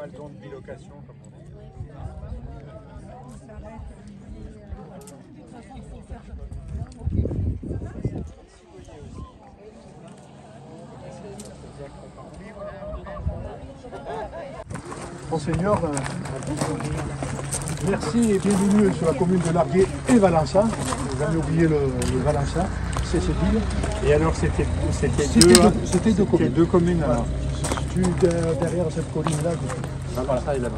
pas le don de bilocation, comme on dit. Monseigneur, merci et bienvenue sur la commune de Largué et Valençay. Vous avez oublié le Valençay, c'est cette ville. Et alors c'était deux communes alors. Derrière cette colline-là. Valençay est là-bas.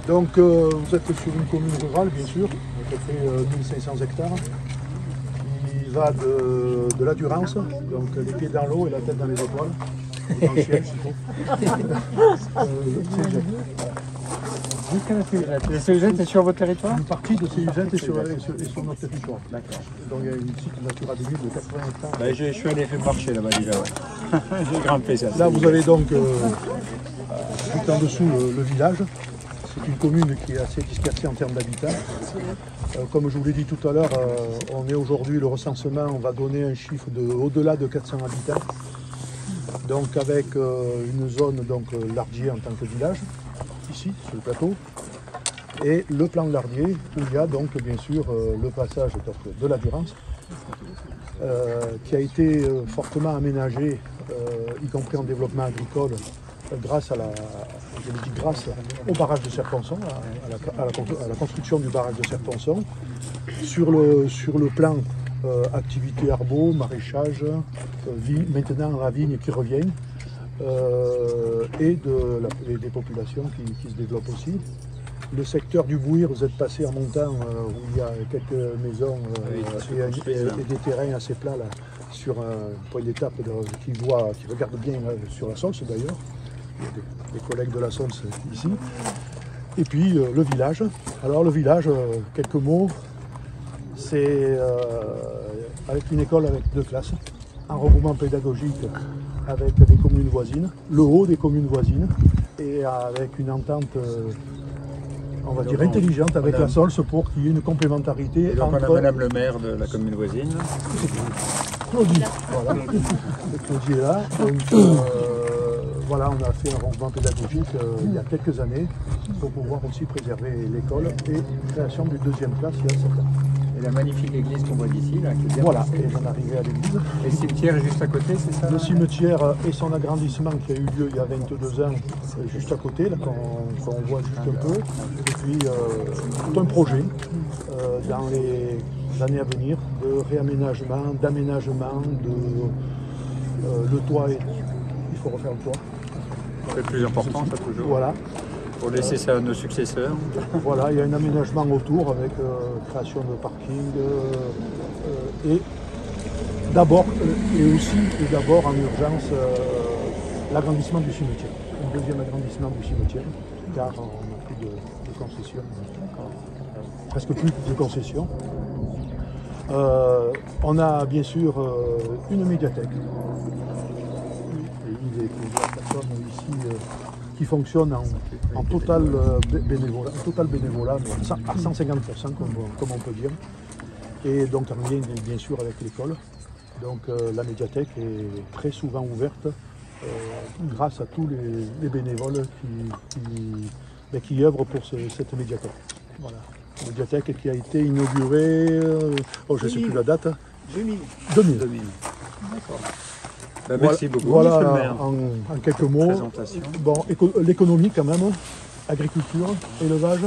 Donc vous êtes sur une commune rurale, bien sûr, à peu près 1500 hectares. Il va de la Durance, donc les pieds dans l'eau et la tête dans les étoiles. Dans le ciel, Les Céusettes est sur votre territoire? une partie de Céusettes est sur notre territoire. D'accord. Donc il y a une site Natura 2000 de 80 hectares. Ben, je suis allé faire marcher là-bas déjà, ouais. J'ai grimpé ça. Là vous avez donc tout en dessous le village. C'est une commune qui est assez dispersée en termes d'habitat. Comme je vous l'ai dit tout à l'heure, on est aujourd'hui, le recensement, on va donner un chiffre au-delà de 400 habitants. Donc avec une zone Lardier en tant que village, ici sur le plateau, et le plan Lardier où il y a donc bien sûr le passage de la Durance, qui a été fortement aménagé, y compris en développement agricole, grâce au barrage de Serponçon, à la construction du barrage de Serponçon, sur le plan activité arbo, maraîchage, maintenant la vigne qui revient, et des populations qui se développent aussi. Le secteur du Bouir, vous êtes passé en montant où il y a quelques maisons et des terrains assez plats là, sur un point d'étape qui regarde bien sur la Saulce d'ailleurs. Il y a des collègues de la Saulce ici. Et puis le village. Alors le village, quelques mots. C'est avec une école avec 2 classes, un regroupement pédagogique avec des communes voisines, le haut des communes voisines, et avec une entente, on va dire, intelligente avec la Saulce pour qu'il y ait une complémentarité. Et donc on a Madame le maire de la commune voisine. Claudie, voilà. Claudie est là. Donc, voilà, on a fait un regroupement pédagogique il y a quelques années pour pouvoir aussi préserver l'école et création d'une 2e classe il y a 7 ans. Et la magnifique église qu'on voit d'ici, là, qui est bien Voilà, placée. et j'en arrivais à l'église. Et le cimetière est juste à côté, c'est ça? Le cimetière et son agrandissement qui a eu lieu il y a 22 ans, juste à côté, là, qu'on voit juste un peu. Et puis tout un projet dans les années à venir de réaménagement, d'aménagement, le toit, il faut refaire le toit. C'est le plus important, ça, toujours. Voilà. Pour laisser ça à nos successeurs. Voilà, il y a un aménagement autour avec création de parking et d'abord en urgence l'agrandissement du cimetière, un 2e agrandissement du cimetière, car on n'a plus de concessions, presque plus de concessions. On a bien sûr une médiathèque. Il est plusieurs personnes ici qui fonctionne en total bénévolat, mais à 150% comme on peut dire. Et donc en lien bien sûr avec l'école. Donc la médiathèque est très souvent ouverte grâce à tous les bénévoles qui œuvrent pour cette médiathèque. Voilà. Une médiathèque qui a été inaugurée, je ne sais plus la date. 2000. D'accord. Ben, merci beaucoup, voilà, monsieur le maire. En quelques mots. Présentation. Bon, l'économie quand même, agriculture, élevage,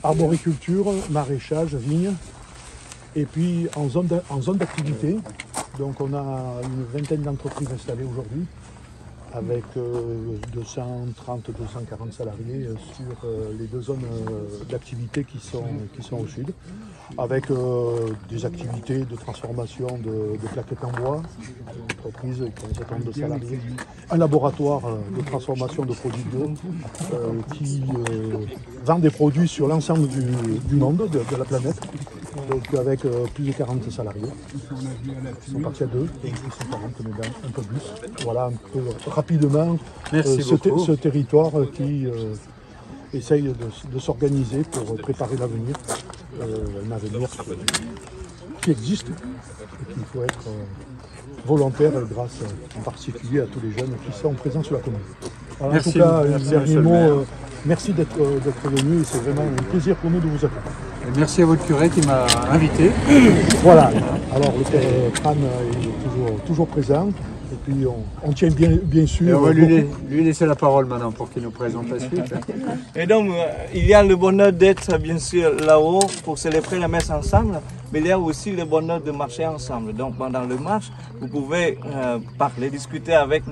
arboriculture, maraîchage, vigne. Et puis en zone d'activité, donc on a une vingtaine d'entreprises installées aujourd'hui, avec 230-240 salariés sur les 2 zones d'activité qui sont au sud, avec des activités de transformation de plaquettes en bois, une entreprise qui a un certain nombre de salariés, un laboratoire de transformation de produits bio qui vend des produits sur l'ensemble du monde, de la planète, donc avec plus de 40 salariés. Ils sont partis à 2, ils sont 40, mais un peu plus. Voilà un peu rapidement ce territoire qui essaye de s'organiser pour préparer l'avenir, un avenir qui existe et qu'il faut être volontaires grâce en particulier à tous les jeunes qui sont présents sur la commune. Alors, Merci, en tout cas, merci, dernier monsieur le mot, maire. merci d'être venu et c'est vraiment un plaisir pour nous de vous accueillir. Et merci à votre curé qui m'a invité. Voilà, alors le père Tran est toujours présent et puis on tient bien sûr. Et on va lui laisser la parole maintenant pour qu'il nous présente la suite. Et donc, il y a le bonheur d'être bien sûr là-haut pour célébrer la messe ensemble, mais il y a aussi le bonheur de marcher ensemble. Donc, pendant le marche, vous pouvez parler, discuter avec.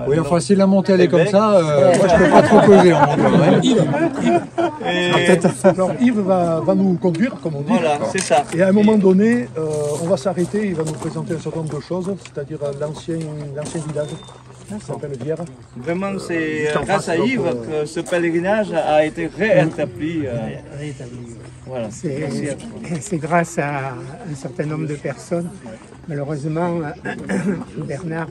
Oui, enfin, si la montée elle est comme ça, moi je peux pas trop causer en montant. Alors Yves va nous conduire, comme on dit. Voilà, c'est ça. Et à un moment donné, on va s'arrêter, il va nous présenter un certain nombre de choses, c'est-à-dire l'ancien village qui s'appelle Vière. Vraiment, c'est grâce à Yves que ce pèlerinage a été réétabli. Voilà. C'est grâce à un certain nombre de personnes. Malheureusement, Bernard,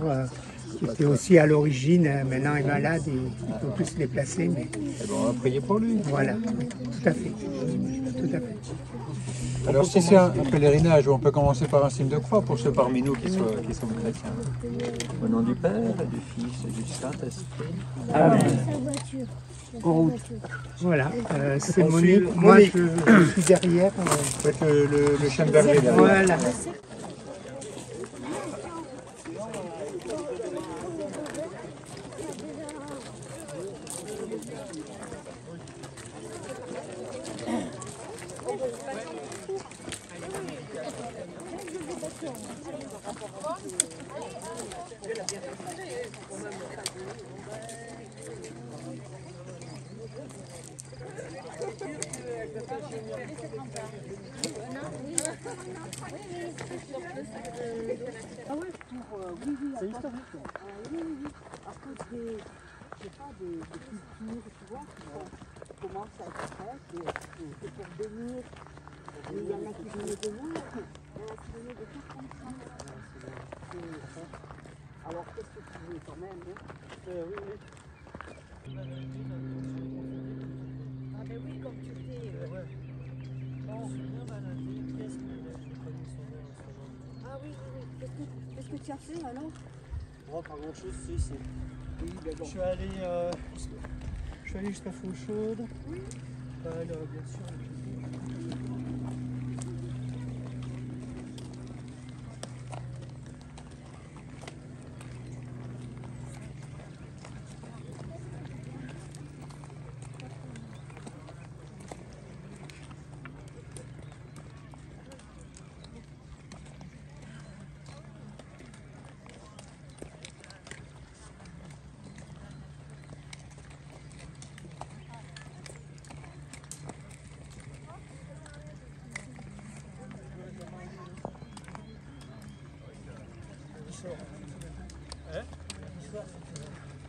qui était aussi à l'origine, maintenant est malade et il ne peut plus se déplacer. Mais On va prier pour lui. voilà, tout à fait. Tout à fait. Alors si c'est un pèlerinage, on peut commencer par un signe de croix pour ceux parmi nous qui sont chrétiens. Au nom du Père, du Fils et du Saint-Esprit. Amen. Voilà, c'est Monique. Moi, je suis derrière. Faites le chêne berger derrière. Voilà. Ah ouais, c'est historique. Oui. À cause des cultures, tu vois, qui commencent à être faites, c'est pour bénir. Il y en a qui donnaient de l'eau, il y en a qui donnaient des choses comme ça. Alors qu'est-ce que tu veux quand même, hein? Oui. Ah ben oui, comme tu dis. Ah oui. Qu'est-ce que tu as fait alors? Oh, pas grand chose, c'est. Oui, d'accord. Je suis allé jusqu'à Fauchaude. Oui. Bien sûr.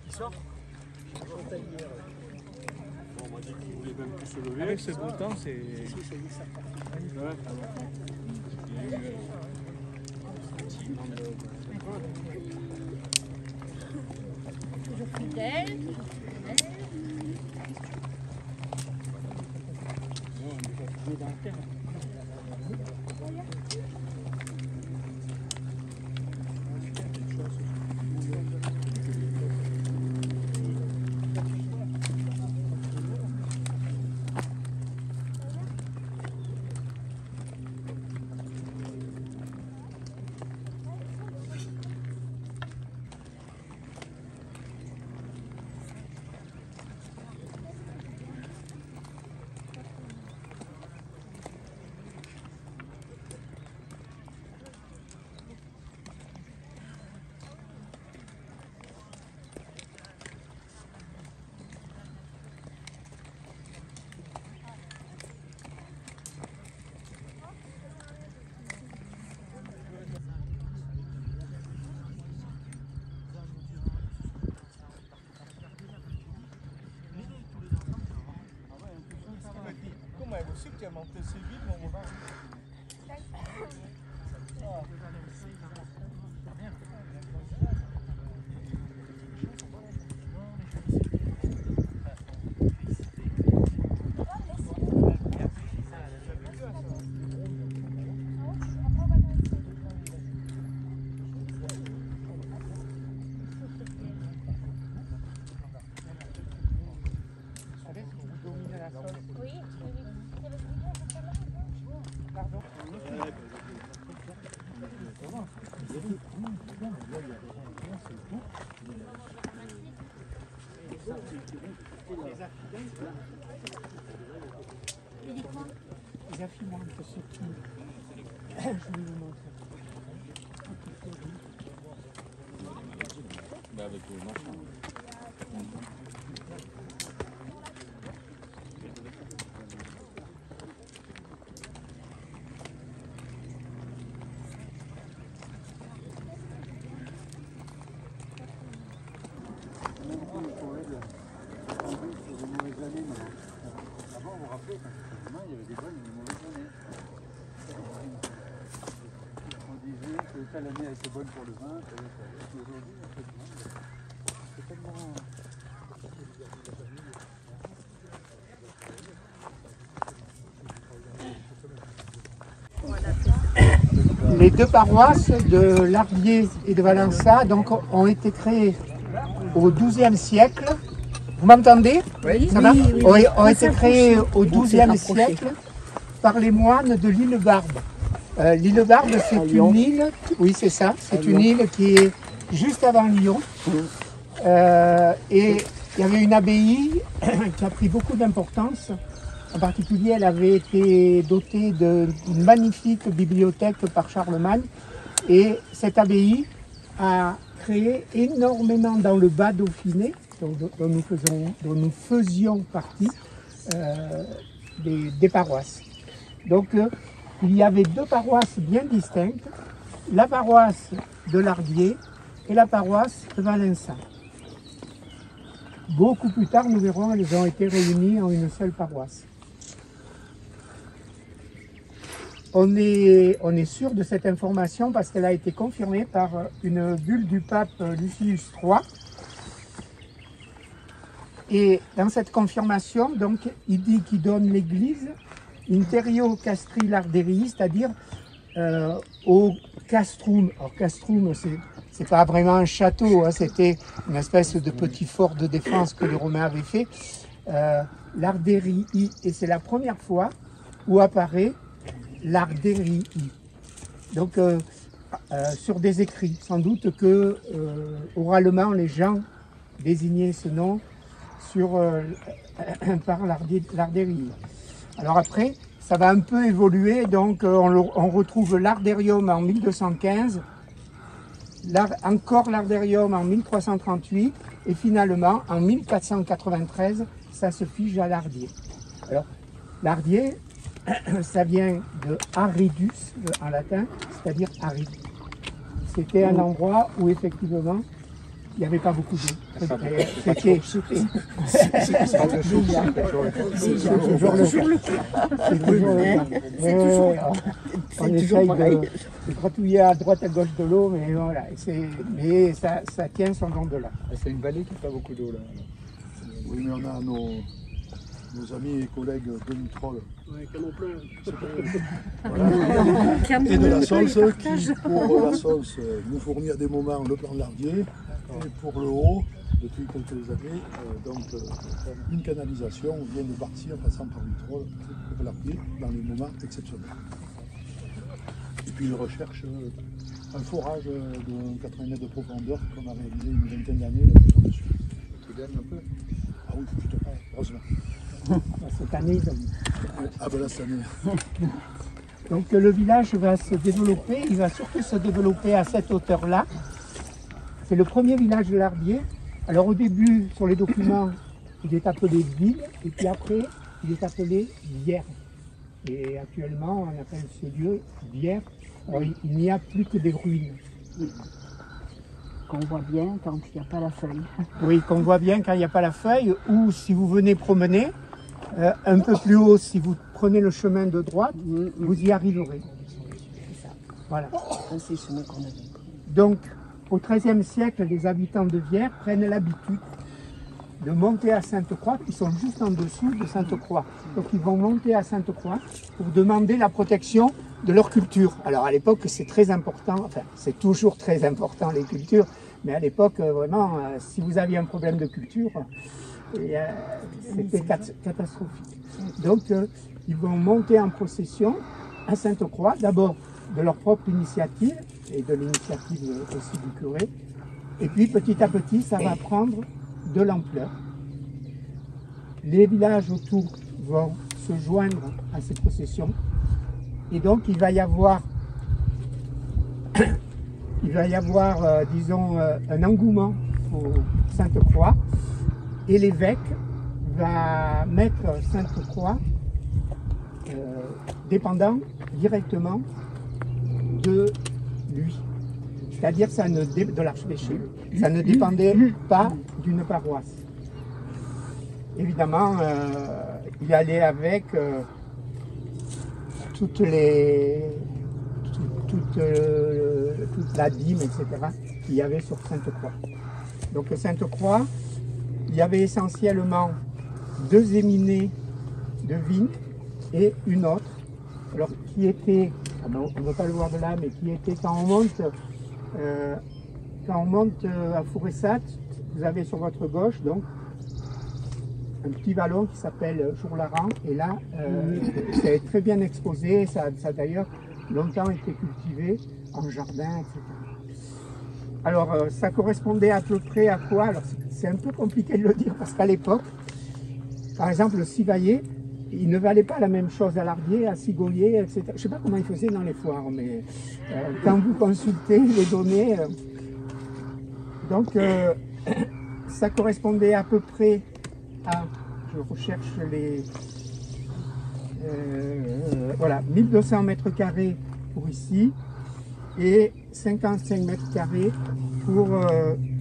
Qui sort? On m'a dit qu'il voulait même plus se lever. Avec ce beau temps, c'est. Toujours fidèle. Comment est possible que tu as monté si vite, mon mouvement? Les affilantes, ce qui... Je vais vous montrer. Avec le machin. Avant, vous vous rappelez, quand il y avait des bonnes et des mauvaises années. On disait que telle année a été bonne pour le vin, telle année. Aujourd'hui, c'est tellement... Les deux paroisses de Lardier et de Valença donc, ont été créées au XIIe siècle. Vous m'entendez? Oui, Ça va? oui. Ont été créées au XIIe siècle par les moines de l'île Barbe. L'île Barbe, c'est une île, oui c'est ça, c'est une île qui est juste avant Lyon. Et il y avait une abbaye qui a pris beaucoup d'importance. En particulier, elle avait été dotée d'une magnifique bibliothèque par Charlemagne. Et cette abbaye a créé énormément dans le bas Dauphiné, dont nous faisions partie, des paroisses. Donc, il y avait deux paroisses bien distinctes, la paroisse de Lardier et la paroisse de Valença. Beaucoup plus tard, nous verrons, elles ont été réunies en une seule paroisse. On est sûr de cette information parce qu'elle a été confirmée par une bulle du pape Lucius III. Et dans cette confirmation, donc, il dit qu'il donne l'église Interio Castri Larderii, c'est-à-dire au castrum. Alors castrum, c'est pas vraiment un château, hein, c'était une espèce de petit fort de défense que les Romains avaient fait. Larderii, et c'est la première fois où apparaît Larderii. Donc sur des écrits, sans doute que oralement les gens désignaient ce nom par Larderii. Alors après, ça va un peu évoluer, donc on retrouve l'Arderium en 1215, encore l'Arderium en 1338, et finalement en 1493, ça se fige à Lardier. Alors, Lardier, ça vient de aridus en latin, c'est-à-dire aride. C'était un endroit où effectivement il n'y avait pas beaucoup d'eau. C'était toujours le cas. On essaye de gratouiller à droite à gauche de l'eau, mais voilà. Mais ça tient son nom de là. C'est une vallée qui n'a pas beaucoup d'eau là. Oui, mais on a nos amis et collègues de Nitrol. Canon plein. Voilà. Et de la sauce qui, pour la sauce, nous fournit à des moments le plan de Lardier. Et pour le haut, depuis quelques années, une canalisation vient de partir en passant par Nitrol pour Lardier dans les moments exceptionnels. Et puis une recherche, un forage de 80 mètres de profondeur qu'on a réalisé une vingtaine d'années là-dessus. Tu gagnes un peu? Ah oui, plutôt pas, heureusement. Cette année, ils ont... Ah ben là, cette année. Donc le village va se développer, il va surtout se développer à cette hauteur-là. C'est le premier village de Lardier. Alors au début, sur les documents, il est appelé Ville, et puis après, il est appelé Vierre. Et actuellement, on appelle ce lieu Vierre. Alors, il n'y a plus que des ruines. Qu'on voit bien quand il n'y a pas la feuille. Oui, qu'on voit bien quand il n'y a pas la feuille, ou si vous venez promener, un peu plus haut, si vous prenez le chemin de droite, vous y arriverez. Voilà. C'est le chemin qu'on avait. Donc, au XIIIe siècle, les habitants de Vierre prennent l'habitude de monter à Sainte-Croix, qui sont juste en dessous de Sainte-Croix. Donc ils vont monter à Sainte-Croix pour demander la protection de leur culture. Alors à l'époque, c'est très important, enfin c'est toujours très important les cultures, mais à l'époque, vraiment, si vous aviez un problème de culture, c'était catastrophique. Donc ils vont monter en procession à Sainte-Croix, d'abord de leur propre initiative, et de l'initiative aussi du curé, et puis petit à petit, ça va prendre de l'ampleur. les villages autour vont se joindre à ces processions. Et donc il va y avoir, disons, un engouement pour Sainte-Croix. Et l'évêque va mettre Sainte-Croix dépendant directement de lui. C'est-à-dire de l'archevêché. Ça ne dépendait pas d'une paroisse. Évidemment, il allait avec toute la dîme, etc., qu'il y avait sur Sainte-Croix. Donc Sainte-Croix, il y avait essentiellement 2 éminées de vigne et une autre, alors qui était, on ne peut pas le voir de là, mais qui était quand on monte à Fouressat, vous avez sur votre gauche donc un petit vallon qui s'appelle Jour-Laran, et là c'est très bien exposé, ça a d'ailleurs longtemps été cultivé en jardin, etc. Alors ça correspondait à peu près à quoi? Alors c'est un peu compliqué de le dire parce qu'à l'époque, par exemple le civaillé, il ne valait pas la même chose à Lardier, à Sigolier, etc. Je ne sais pas comment ils faisaient dans les foires, mais quand vous consultez les données, donc ça correspondait à peu près à, je recherche les, voilà, 1200 mètres carrés pour ici et 55 mètres carrés pour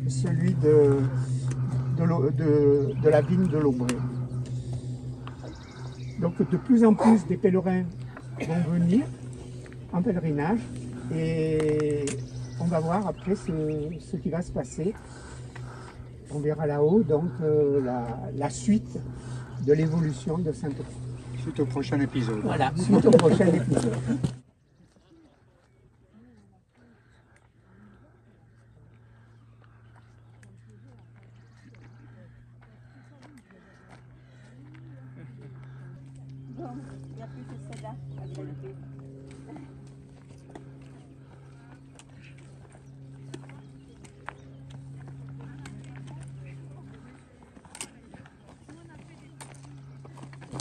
celui de la vigne de l'Aubrée. Donc de plus en plus des pèlerins vont venir en pèlerinage et on va voir après ce qui va se passer. On verra là-haut donc la suite de l'évolution de Sainte-Croix. Suite au prochain épisode. Voilà, suite au prochain épisode. Bon, il n'y a plus que celle-là, la vérité.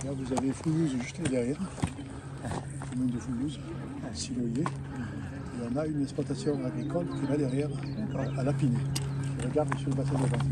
Là, vous avez Fouillouse juste derrière, la commune de Fouillouse, à Siloyer. Et on a une exploitation agricole qui est là derrière, à Lapinay. Je regarde sur le bassin de Vente.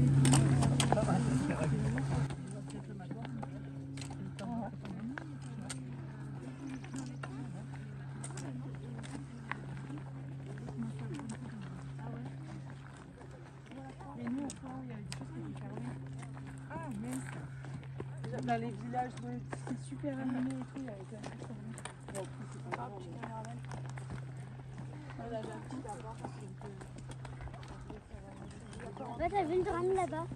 Dans les villages, c'est super animé et tout, avec la t'as vu une drame là-bas?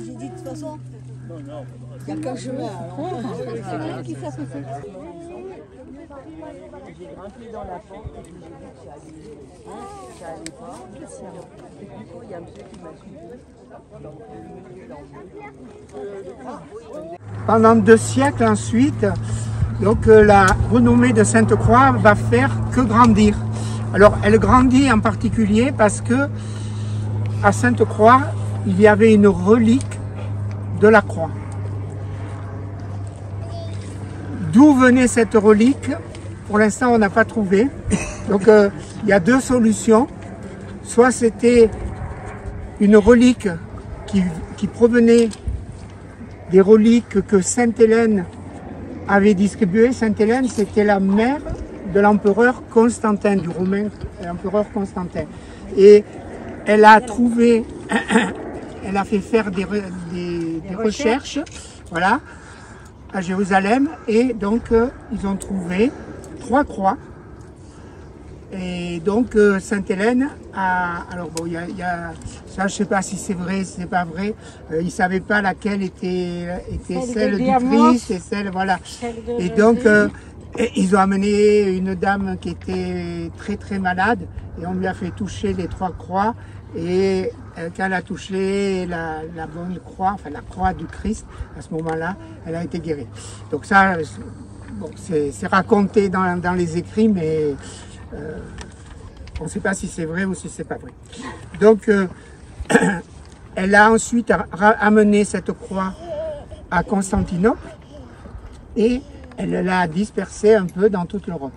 J'ai dit de toute façon, il n'y a qu'un chemin. C'est qui ça se fait. J'ai grimpé dans la porte et puis j'ai vu que ça allait pas. Et du coup, il y a un monsieur qui m'a suivi. Pendant 2 siècles ensuite, donc la renommée de Sainte-Croix va faire que grandir. Alors elle grandit en particulier parce que à Sainte-Croix, il y avait une relique de la croix. D'où venait cette relique? Pour l'instant, on n'a pas trouvé. Donc il y a 2 solutions. Soit c'était une relique qui provenait des reliques que Sainte Hélène avait distribuées. Sainte Hélène, c'était la mère de l'empereur Constantin, du romain empereur Constantin. Et elle a trouvé, elle a fait faire des recherches, voilà, à Jérusalem, et donc ils ont trouvé 3 croix. Et donc Sainte Hélène a, alors bon, il y a ça, je sais pas si c'est vrai, si c'est pas vrai. Ils savaient pas laquelle était celle du Christ et celle, voilà. Et donc ils ont amené une dame qui était très très malade et on lui a fait toucher les 3 croix. Et quand elle a touché la bonne croix, enfin la croix du Christ, à ce moment-là, elle a été guérie. Donc ça, bon, c'est raconté dans les écrits, mais on ne sait pas si c'est vrai ou si c'est pas vrai. Donc, elle a ensuite amené cette croix à Constantinople et elle l'a dispersée un peu dans toute l'Europe.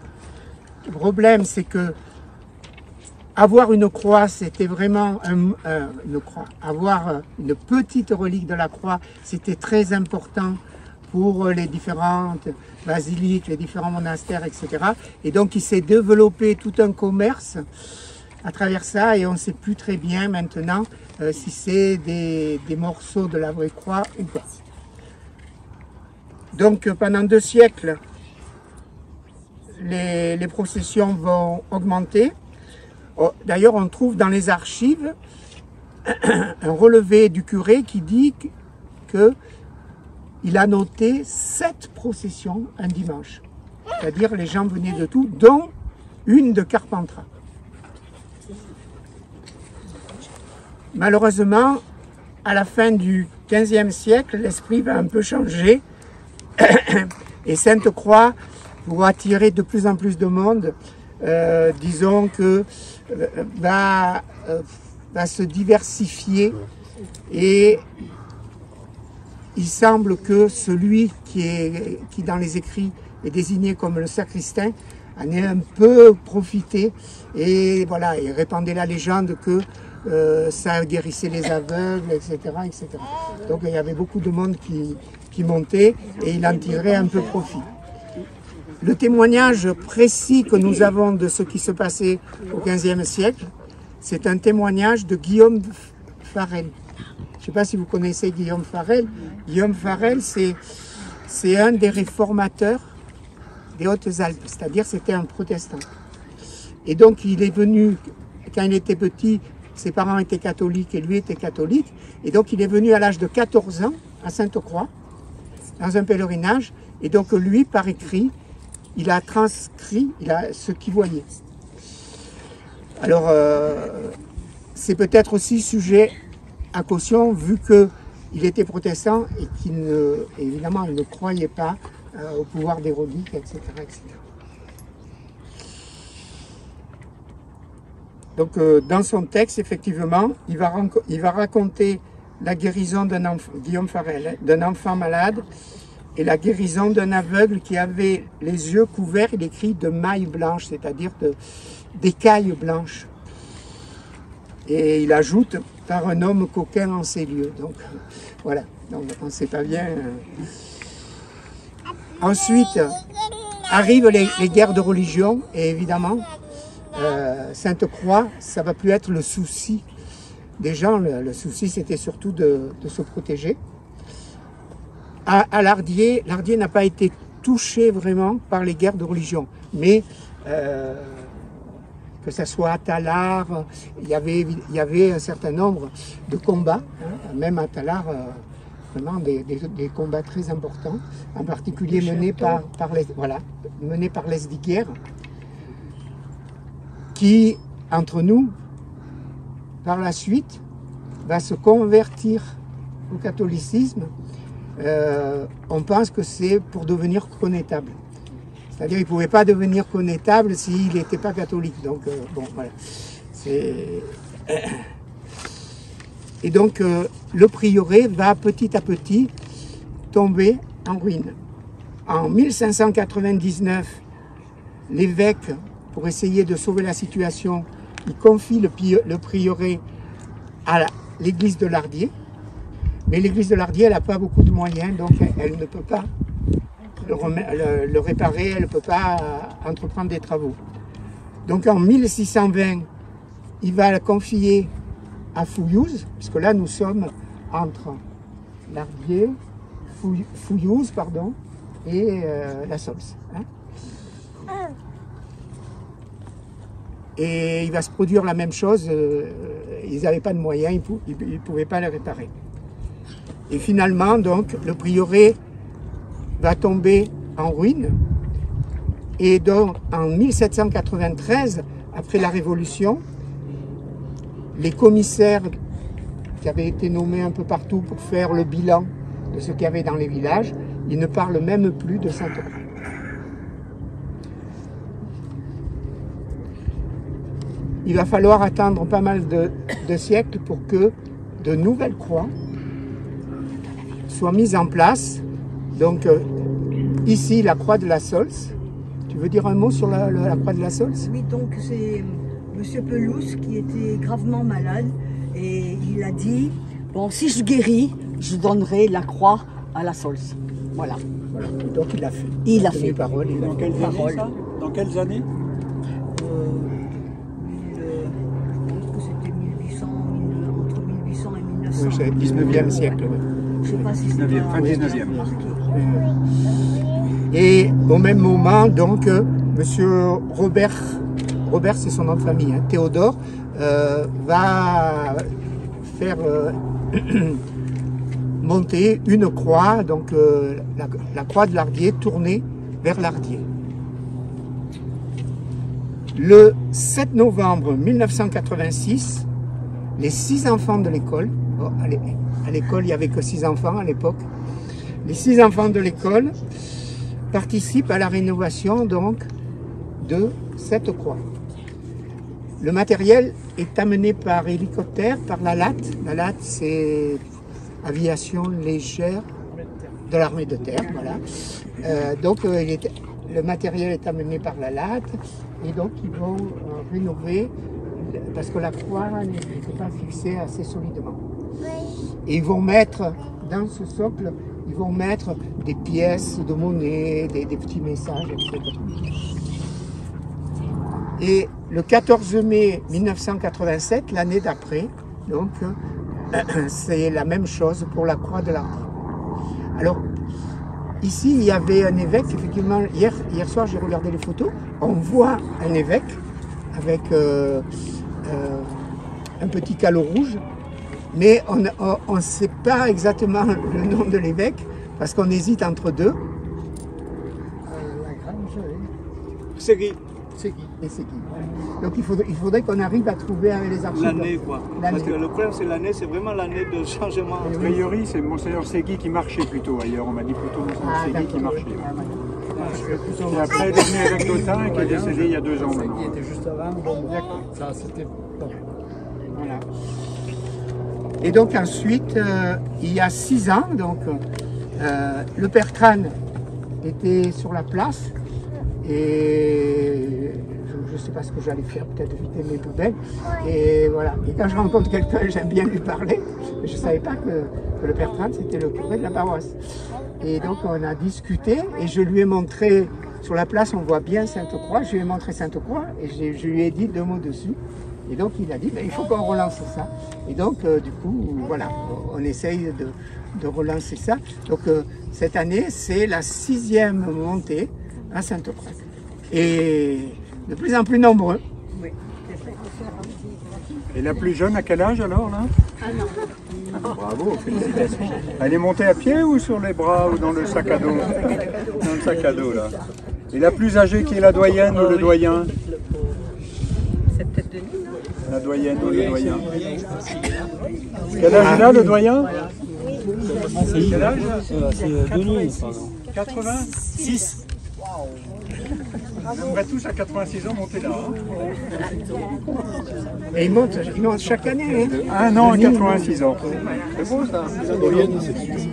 Le problème, c'est que avoir une croix, c'était vraiment une croix. Avoir une petite relique de la croix, c'était très important pour les différentes basiliques, les différents monastères, etc. Et donc, il s'est développé tout un commerce à travers ça, et on ne sait plus très bien maintenant si c'est des morceaux de la vraie croix ou pas. Donc, pendant 2 siècles, les processions vont augmenter. D'ailleurs, on trouve dans les archives un relevé du curé qui dit qu'il a noté 7 processions un dimanche. C'est-à-dire les gens venaient de tout, dont une de Carpentras. Malheureusement, à la fin du XVe siècle, l'esprit va un peu changer et Sainte-Croix, pour attirer de plus en plus de monde, disons que va se diversifier, et il semble que celui qui dans les écrits est désigné comme le sacristain en ait un peu profité, et voilà, il répandait la légende que ça guérissait les aveugles, etc., etc. Donc il y avait beaucoup de monde qui montait et il en tirait un peu profit. Le témoignage précis que nous avons de ce qui se passait au XVe siècle, c'est un témoignage de Guillaume Farel. Je ne sais pas si vous connaissez Guillaume Farel. Guillaume Farel, c'est un des réformateurs des Hautes-Alpes, c'est-à-dire c'était un protestant. Et donc il est venu, quand il était petit, ses parents étaient catholiques et lui était catholique, et donc il est venu à l'âge de 14 ans à Sainte-Croix, dans un pèlerinage, et donc lui, par écrit, il a transcrit ce qu'il voyait. Alors, c'est peut-être aussi sujet à caution, vu qu'il était protestant et évidemment, il ne croyait pas au pouvoir des reliques, etc., etc. Donc, dans son texte, effectivement, il va raconter la guérison Guillaume Farel, d'un enfant malade, et la guérison d'un aveugle qui avait les yeux couverts, il écrit de mailles blanches, c'est-à-dire d'écailles blanches. Et il ajoute par un homme coquin en ces lieux. Donc voilà, donc, on ne sait pas bien. Ensuite, arrivent les guerres de religion, et évidemment, Sainte-Croix, ça ne va plus être le souci des gens. Le souci, c'était surtout de se protéger. À l'Ardier, l'Ardier n'a pas été touché vraiment par les guerres de religion, mais que ce soit à Tallard, il y avait un certain nombre de combats, hein, même à Tallard, vraiment des combats très importants, en particulier menés par Lesdiguières, qui, entre nous, par la suite, va se convertir au catholicisme. On pense que c'est pour devenir connétable. C'est-à-dire qu'il ne pouvait pas devenir connétable s'il n'était pas catholique. Donc, bon, voilà. Et donc, le prieuré va petit à petit tomber en ruine. En 1599, l'évêque, pour essayer de sauver la situation, il confie le prieuré à l'église de l'Ardier. Mais l'église de l'Ardier, elle n'a pas beaucoup de moyens, donc elle ne peut pas le réparer, elle ne peut pas entreprendre des travaux. Donc en 1620, il va la confier à Fouillouse, puisque là nous sommes entre l'Ardier, Fouillouse, pardon, et la Sols. Hein. Et il va se produire la même chose, ils n'avaient pas de moyens, ils ne pouvaient pas la réparer. Et finalement, donc, le prieuré va tomber en ruine. Et donc, en 1793, après la Révolution, les commissaires qui avaient été nommés un peu partout pour faire le bilan de ce qu'il y avait dans les villages, ils ne parlent même plus de Sainte-Croix. Il va falloir attendre pas mal de siècles pour que de nouvelles croix soient mises en place. Donc ici la croix de la Sols. Tu veux dire un mot sur la croix de la Sols? Oui, donc c'est M. Pelouse qui était gravement malade et il a dit, bon, si je guéris, je donnerai la croix à la Sols. Voilà. Voilà. Donc il l'a fait. Il l'a fait. Parole, Dans quelles années ça? Dans quelles années? C'était 1800, entre 1800 et 1900. Oui, c'est le 19e siècle. Oui. Je sais pas si c'est fin 19e. Et au même moment, donc, monsieur Robert c'est son nom de famille, hein, Théodore, va faire monter une croix, donc la croix de l'Ardier tournée vers l'Ardier. Le 7 novembre 1986, les 6 enfants de l'école, à l'école il n'y avait que 6 enfants à l'époque, les 6 enfants de l'école participent à la rénovation donc de cette croix. Le matériel est amené par hélicoptère, par la LAT. La LAT, c'est aviation légère de l'armée de terre. Voilà. Donc le matériel est amené par la LAT et donc ils vont rénover parce que la croix n'était pas fixée assez solidement. Et ils vont mettre dans ce socle, ils vont mettre des pièces de monnaie, des petits messages, etc. Et le 14 mai 1987, l'année d'après, donc c'est la même chose pour la croix de l'Ardier. Alors, ici, il y avait un évêque, effectivement, hier soir j'ai regardé les photos, on voit un évêque avec un petit calot rouge, mais on ne sait pas exactement le nom de l'évêque, parce qu'on hésite entre deux. C'est qui? C'est qui? Et c'est qui? Donc il faudrait qu'on arrive à trouver avec les archives. L'année, quoi. Parce que le problème, c'est l'année, c'est vraiment l'année de changement. A priori, c'est Monseigneur Segui qui marchait plutôt ailleurs. On m'a dit plutôt Monseigneur Segui qui marchait. Et après, il est venu avec l'Autain qui est décédé il y a 2 ans maintenant. Qui était juste avant, bon, ça c'était bon. Voilà. Et donc ensuite, il y a 6 ans, donc, le père Crane était sur la place et je ne sais pas ce que j'allais faire, peut-être vider mes poubelles. Et voilà. Et quand je rencontre quelqu'un, j'aime bien lui parler. Mais je ne savais pas que le père Trans était le curé de la paroisse. Et donc on a discuté et je lui ai montré, sur la place on voit bien Sainte-Croix, je lui ai montré Sainte-Croix et je lui ai dit 2 mots dessus. Et donc il a dit, il faut qu'on relance ça. Et donc du coup, voilà, on essaye de relancer ça. Donc cette année, c'est la 6e montée à Sainte-Croix. Et de plus en plus nombreux. Oui. Et la plus jeune, à quel âge alors là? Bravo, félicitations. Elle est montée à pied ou sur les bras ou dans le sac à dos? Dans le sac à dos là. Et la plus âgée qui est la doyenne ou le doyen? C'est peut-être Denis. La doyenne ou le doyen? Quel âge il a le doyen? Quel âge? C'est Denis, pardon. 86. On va tous à 86 ans monter là. Et ils montent chaque année. Hein. 1 an à 86 ans. C'est beau ça. La doyenne, c'est dessus.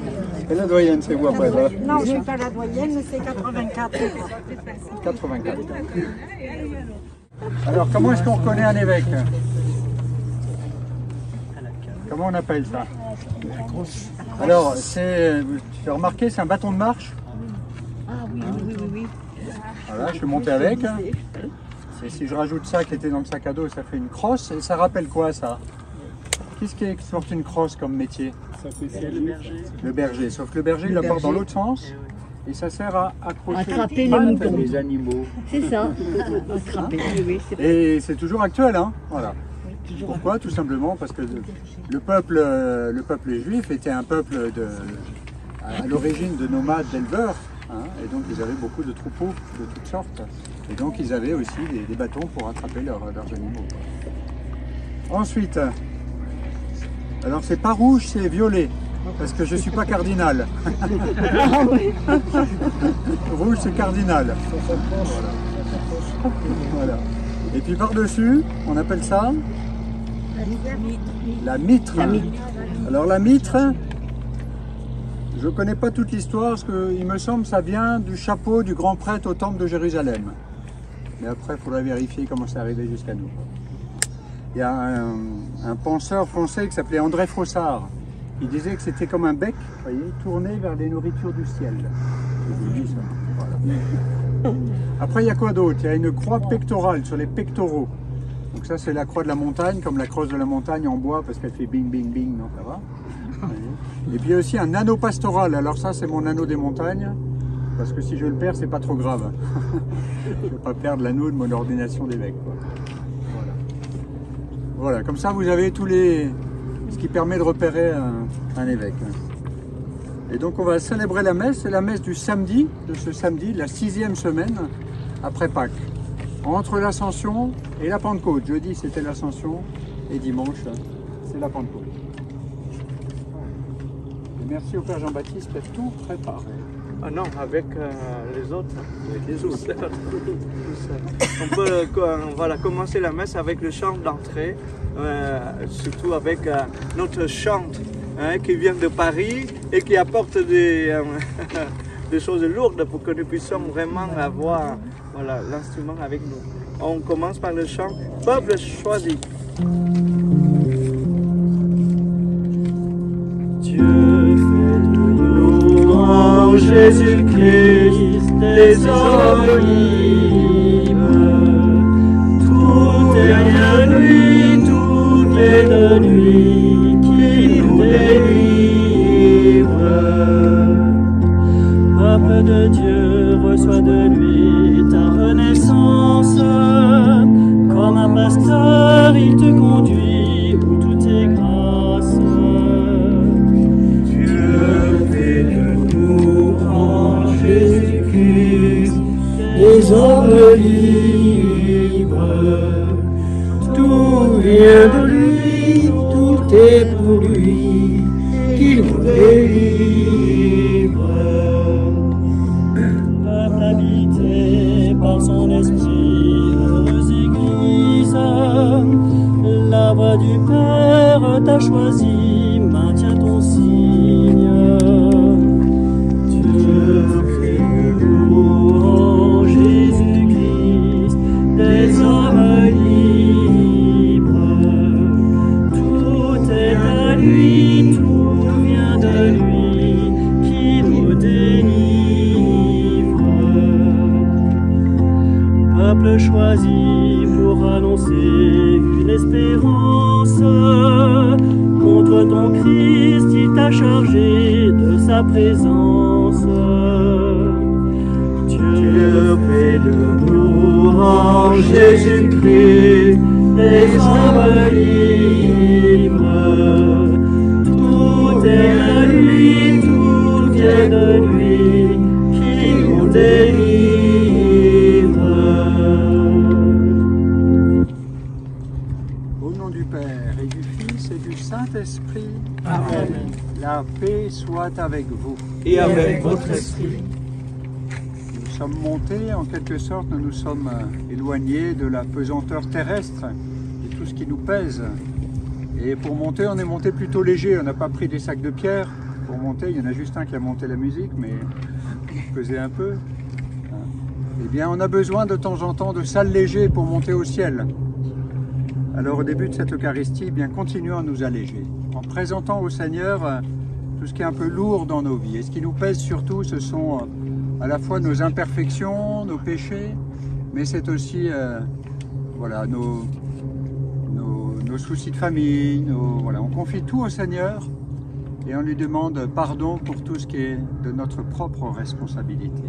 Et la doyenne, c'est vous après là? Non, je ne suis pas la doyenne, c'est 84. 84. Alors, comment est-ce qu'on reconnaît un évêque? Comment on appelle ça? Alors, tu as remarqué, c'est un bâton de marche. Ah oui. Voilà, je suis monté avec. Et si je rajoute ça qui était dans le sac à dos, ça fait une crosse. Et ça rappelle quoi ça? Qu'est-ce qui porte une crosse comme métier? Le berger. Sauf que le berger, il la porte dans l'autre sens. Et ça sert à accrocher les animaux. C'est ça. Attraper, oui. Et c'est toujours actuel, hein? Voilà. Pourquoi? Tout simplement parce que le peuple juif était un peuple à l'origine de nomades, d'éleveurs. Hein, et donc ils avaient beaucoup de troupeaux de toutes sortes. Et donc ils avaient aussi des bâtons pour attraper leurs animaux. Ensuite, alors c'est pas rouge, c'est violet. Parce que je ne suis pas cardinal. Rouge, c'est cardinal. Voilà. Et puis par-dessus, on appelle ça la mitre. Alors la mitre, je ne connais pas toute l'histoire, parce qu'il me semble que ça vient du chapeau du grand prêtre au temple de Jérusalem. Mais après, il faudrait vérifier comment c'est arrivé jusqu'à nous. Il y a un penseur français qui s'appelait André Frossard. Il disait que c'était comme un bec, vous voyez, tourné vers les nourritures du ciel. Voilà. Après, il y a quoi d'autre? Il y a une croix pectorale sur les pectoraux. Donc ça, c'est la croix de la montagne, comme la crosse de la montagne en bois, parce qu'elle fait bing, bing, bing, non, ça va. Et puis il y a aussi un anneau pastoral. Alors ça, c'est mon anneau des montagnes, parce que si je le perds, c'est pas trop grave. Je ne vais pas perdre l'anneau de mon ordination d'évêque. Voilà. Voilà, comme ça, vous avez tous les... ce qui permet de repérer un évêque. Et donc on va célébrer la messe, c'est la messe du samedi, de ce samedi, la 6e semaine après Pâques. Entre l'Ascension et la Pentecôte. Jeudi c'était l'Ascension et dimanche c'est la Pentecôte. Et merci au Père Jean-Baptiste d'être tout préparé. Ah non, avec les autres. Avec les autres. On peut voilà, commencer la messe avec le chant d'entrée, surtout avec notre chant qui vient de Paris et qui apporte des, des choses lourdes pour que nous puissions vraiment avoir voilà, l'instrument avec nous. On commence par le chant « Peuple choisi ». Dieu fait de nous en Jésus-Christ des hommes libres. Tout est de lui, tout est de lui qui nous délivre. Peuple de Dieu, reçois de lui ta renaissance. Comme un pasteur, il te conduit où tout est grâce. Jésus-Christ, des hommes libres, tout vient de lui, tout est pour lui, qu'il nous délivre. Peuple habité par son esprit, heureuse Église, la voix du Père t'a choisi, maintiens ton signe. Dieu fait de nous en Jésus-Christ des hommes choisi pour annoncer une espérance. Contre ton Christ, il t'a chargé de sa présence. Dieu fait de nous en Jésus-Christ des hommes libres. Tout est de lui, tout est de lui qui nous délivre. Au nom du Père et du Fils et du Saint-Esprit, Amen. la paix soit avec vous. Et avec votre esprit. Nous sommes montés, en quelque sorte, nous nous sommes éloignés de la pesanteur terrestre, de tout ce qui nous pèse. Et pour monter, on est monté plutôt léger, on n'a pas pris des sacs de pierre. Pour monter, il y en a juste un qui a monté la musique, mais pesait un peu. Eh bien, on a besoin de temps en temps de s'alléger pour monter au ciel. Alors au début de cette Eucharistie, eh bien, continuons à nous alléger, en présentant au Seigneur tout ce qui est un peu lourd dans nos vies. Et ce qui nous pèse surtout, ce sont à la fois nos imperfections, nos péchés, mais c'est aussi voilà, nos soucis de famille. Voilà, on confie tout au Seigneur et on lui demande pardon pour tout ce qui est de notre propre responsabilité.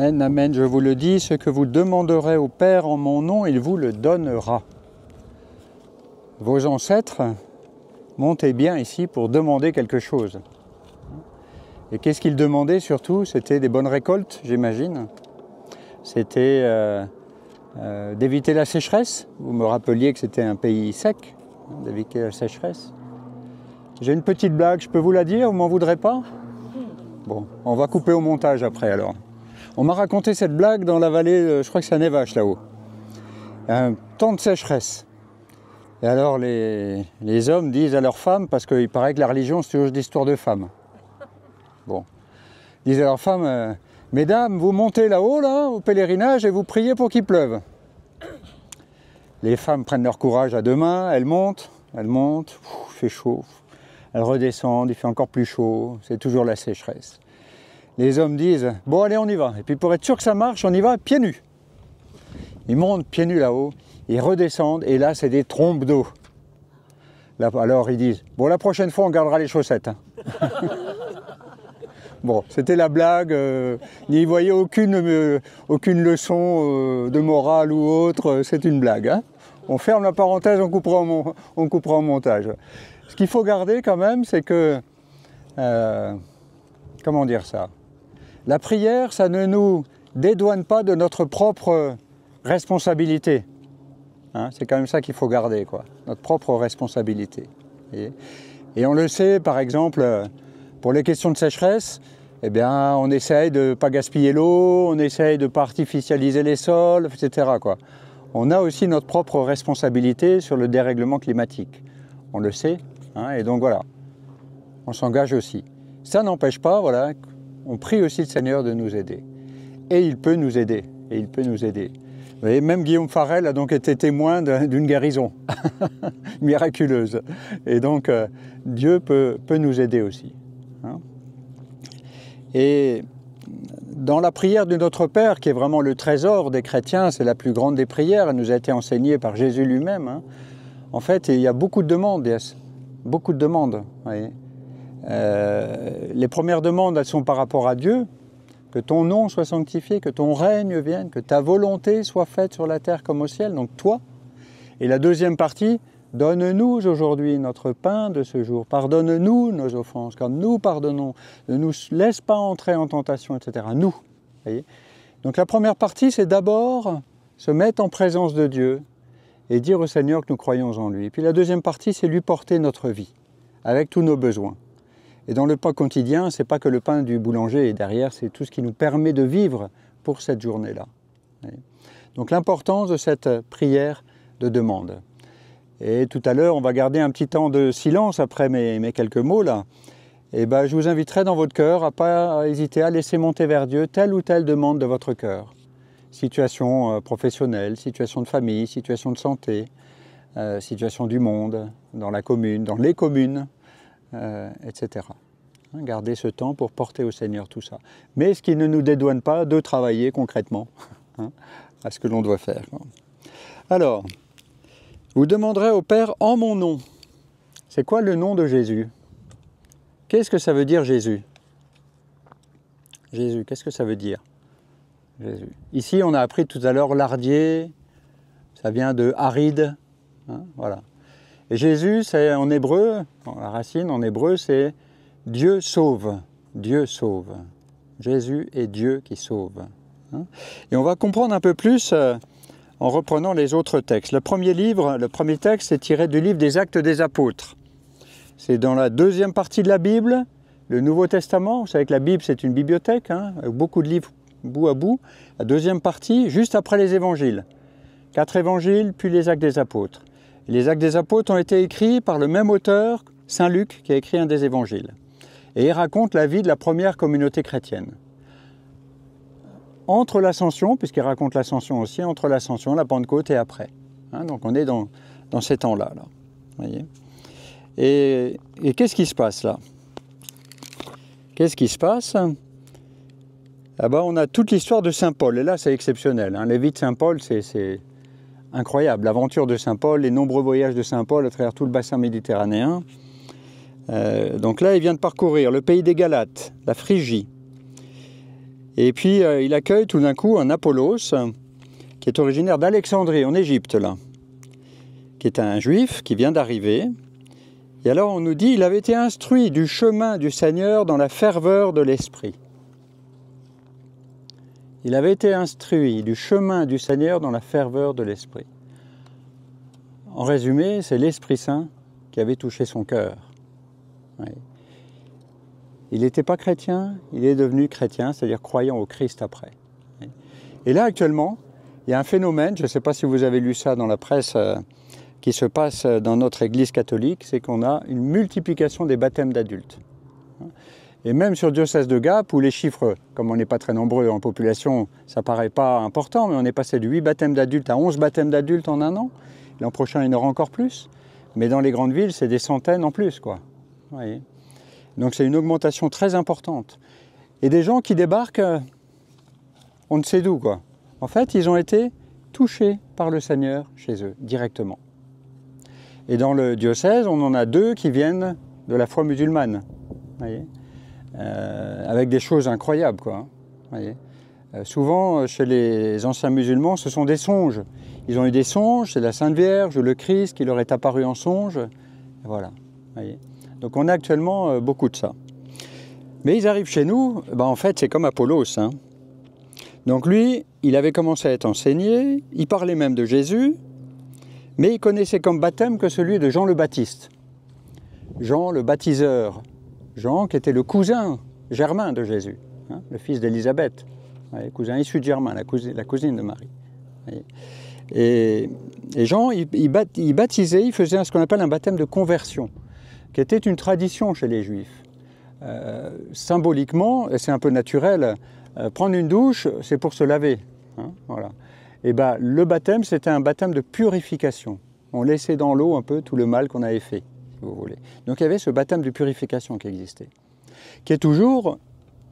Amen, amen, je vous le dis, ce que vous demanderez au Père en mon nom, il vous le donnera. Vos ancêtres montaient bien ici pour demander quelque chose. Et qu'est-ce qu'ils demandaient surtout? C'était des bonnes récoltes, j'imagine. C'était d'éviter la sécheresse. Vous me rappeliez que c'était un pays sec, d'éviter la sécheresse. J'ai une petite blague, je peux vous la dire, vous m'en voudrez pas? Bon, on va couper au montage après alors. On m'a raconté cette blague dans la vallée, je crois que c'est à Nevache là-haut. Un temps de sécheresse. Et alors les hommes disent à leurs femmes, parce qu'il paraît que la religion c'est toujours des histoires de femmes. Bon. Ils disent à leurs femmes, mesdames, vous montez là-haut, là, au pèlerinage, et vous priez pour qu'il pleuve. Les femmes prennent leur courage à deux mains, elles montent, il fait chaud. Elles redescendent, il fait encore plus chaud, c'est toujours la sécheresse. Les hommes disent, bon allez on y va. Et puis pour être sûr que ça marche, on y va pieds nus. Ils montent pieds nus là-haut, ils redescendent et là c'est des trompes d'eau. Là, alors ils disent, bon la prochaine fois on gardera les chaussettes. Hein. Bon, c'était la blague, n'y voyez aucune leçon de morale ou autre, c'est une blague. Hein. On ferme la parenthèse, on coupera au montage. Ce qu'il faut garder quand même, c'est que, comment dire ça? La prière, ça ne nous dédouane pas de notre propre responsabilité. Hein, c'est quand même ça qu'il faut garder, quoi, notre propre responsabilité. Et on le sait, par exemple, pour les questions de sécheresse, eh bien, on essaye de ne pas gaspiller l'eau, on essaye de ne pas artificialiser les sols, etc., quoi. On a aussi notre propre responsabilité sur le dérèglement climatique. On le sait, hein, et donc voilà, on s'engage aussi. Ça n'empêche pas, voilà, on prie aussi le Seigneur de nous aider. Et il peut nous aider, et il peut nous aider. Vous voyez, même Guillaume Farel a donc été témoin d'une guérison miraculeuse. Et donc, Dieu peut nous aider aussi. Hein. Et dans la prière de notre Père, qui est vraiment le trésor des chrétiens, c'est la plus grande des prières, elle nous a été enseignée par Jésus lui-même. Hein. En fait, il y a beaucoup de demandes, yes. Beaucoup de demandes. Voyez. Les premières demandes, elles sont par rapport à Dieu, que ton nom soit sanctifié, que ton règne vienne, que ta volonté soit faite sur la terre comme au ciel, donc toi. Et la deuxième partie, donne-nous aujourd'hui notre pain de ce jour, pardonne-nous nos offenses, comme nous pardonnons, ne nous laisse pas entrer en tentation, etc. Nous. Voyez. Donc la première partie, c'est d'abord se mettre en présence de Dieu et dire au Seigneur que nous croyons en lui. Et puis la deuxième partie, c'est lui porter notre vie, avec tous nos besoins. Et dans le pain quotidien, ce n'est pas que le pain du boulanger, et derrière, c'est tout ce qui nous permet de vivre pour cette journée-là. Donc l'importance de cette prière de demande. Et tout à l'heure, on va garder un petit temps de silence après mes quelques mots là. Et ben, je vous inviterai dans votre cœur à ne pas hésiter à laisser monter vers Dieu telle ou telle demande de votre cœur. Situation professionnelle, situation de famille, situation de santé, situation du monde, dans la commune, dans les communes, etc. Gardez ce temps pour porter au Seigneur tout ça. Mais ce qui ne nous dédouane pas de travailler concrètement à ce que l'on doit faire. Alors, vous demanderez au Père en mon nom. C'est quoi le nom de Jésus? Qu'est-ce que ça veut dire Jésus? Jésus, qu'est-ce que ça veut dire Jésus. Ici, on a appris tout à l'heure lardier, ça vient de aride, hein, voilà. Et Jésus, c'est en hébreu, la racine en hébreu, c'est Dieu sauve. Dieu sauve. Jésus est Dieu qui sauve. Hein. Et on va comprendre un peu plus en reprenant les autres textes. Le premier texte est tiré du livre des Actes des Apôtres. C'est dans la deuxième partie de la Bible, le Nouveau Testament. Vous savez que la Bible, c'est une bibliothèque, hein, avec beaucoup de livres bout à bout. La deuxième partie, juste après les évangiles. 4 évangiles, puis les Actes des Apôtres. Et les Actes des Apôtres ont été écrits par le même auteur, Saint Luc, qui a écrit un des évangiles. Et il raconte la vie de la première communauté chrétienne. Entre l'Ascension, puisqu'il raconte l'Ascension aussi, entre l'Ascension, la Pentecôte et après. Hein, donc on est dans ces temps-là. Là, voyez. Et qu'est-ce qui se passe là? Qu'est-ce qui se passe? Ah ben, on a toute l'histoire de Saint Paul, et là c'est exceptionnel. Hein. Les vies de Saint Paul, c'est incroyable. L'aventure de Saint Paul, les nombreux voyages de Saint Paul à travers tout le bassin méditerranéen. Donc là, il vient de parcourir le pays des Galates, la Phrygie. Et puis, il accueille tout d'un coup un Apollos, qui est originaire d'Alexandrie, en Égypte, là, qui est un juif qui vient d'arriver. Et alors, on nous dit, il avait été instruit du chemin du Seigneur dans la ferveur de l'esprit. Il avait été instruit du chemin du Seigneur dans la ferveur de l'esprit. En résumé, c'est l'Esprit Saint qui avait touché son cœur. Oui. Il n'était pas chrétien, il est devenu chrétien, c'est-à-dire croyant au Christ après. Oui. Et là, actuellement, il y a un phénomène, je ne sais pas si vous avez lu ça dans la presse, qui se passe dans notre Église catholique, c'est qu'on a une multiplication des baptêmes d'adultes. Et même sur le diocèse de Gap, où les chiffres, comme on n'est pas très nombreux en population, ça ne paraît pas important, mais on est passé de 8 baptêmes d'adultes à 11 baptêmes d'adultes en un an. L'an prochain, il y en aura encore plus. Mais dans les grandes villes, c'est des centaines en plus, quoi. Vous voyez. Donc c'est une augmentation très importante. Et des gens qui débarquent, on ne sait d'où, quoi. En fait, ils ont été touchés par le Seigneur chez eux, directement. Et dans le diocèse, on en a 2 qui viennent de la foi musulmane, voyez, avec des choses incroyables, quoi. Voyez. Souvent, chez les anciens musulmans, ce sont des songes. Ils ont eu des songes, c'est la Sainte Vierge ou le Christ qui leur est apparu en songe. Voilà. Voyez. Donc on a actuellement beaucoup de ça. Mais ils arrivent chez nous, ben en fait c'est comme Apollos. Hein. Donc lui, il avait commencé à être enseigné, il parlait même de Jésus, mais il connaissait comme baptême que celui de Jean le Baptiste. Jean le baptiseur. Jean qui était le cousin germain de Jésus, hein, le fils d'Élisabeth. Cousin issu de Germain, la cousine de Marie. Et Jean, il baptisait, il faisait ce qu'on appelle un baptême de conversion, qui était une tradition chez les Juifs. Symboliquement, et c'est un peu naturel, prendre une douche, c'est pour se laver. Hein, voilà. Et ben, le baptême, c'était un baptême de purification. On laissait dans l'eau un peu tout le mal qu'on avait fait, si vous voulez. Donc il y avait ce baptême de purification qui existait, qui est toujours,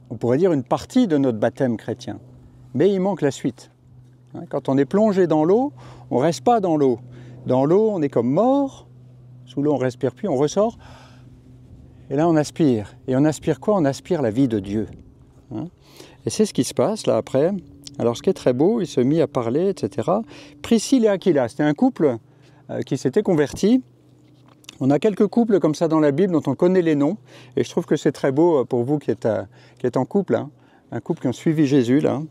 on pourrait dire, une partie de notre baptême chrétien. Mais il manque la suite. Quand on est plongé dans l'eau, on ne reste pas dans l'eau. Dans l'eau, on est comme mort. Sous l'eau, on ne respire plus, on ressort. Et là, on aspire. Et on aspire quoi? On aspire la vie de Dieu. Et c'est ce qui se passe là après. Alors, ce qui est très beau, il se mit à parler, etc. Priscille et Aquila, c'était un couple qui s'était converti. On a quelques couples comme ça dans la Bible dont on connaît les noms. Et je trouve que c'est très beau pour vous qui êtes en couple. Hein. Un couple qui ont suivi Jésus là.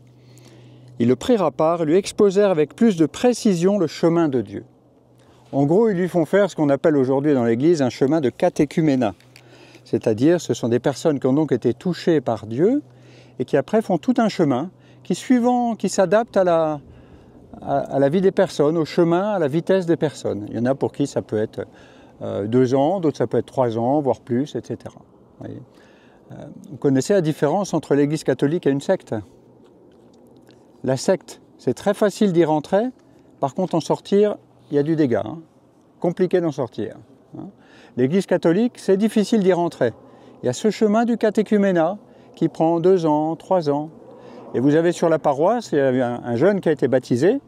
Ils le prirent à part et lui exposèrent avec plus de précision le chemin de Dieu. En gros, ils lui font faire ce qu'on appelle aujourd'hui dans l'Église un chemin de catéchuménat. C'est-à-dire, ce sont des personnes qui ont donc été touchées par Dieu et qui après font tout un chemin qui s'adapte à la vie des personnes, au chemin, à la vitesse des personnes. Il y en a pour qui ça peut être 2 ans, d'autres ça peut être 3 ans, voire plus, etc. Vous connaissez la différence entre l'Église catholique et une secte? La secte, c'est très facile d'y rentrer, par contre en sortir, il y a du dégât, hein. Compliqué d'en sortir. Hein. L'Église catholique, c'est difficile d'y rentrer. Il y a ce chemin du catéchuménat qui prend 2 ans, 3 ans. Et vous avez sur la paroisse, il y a un jeune qui a été baptisé.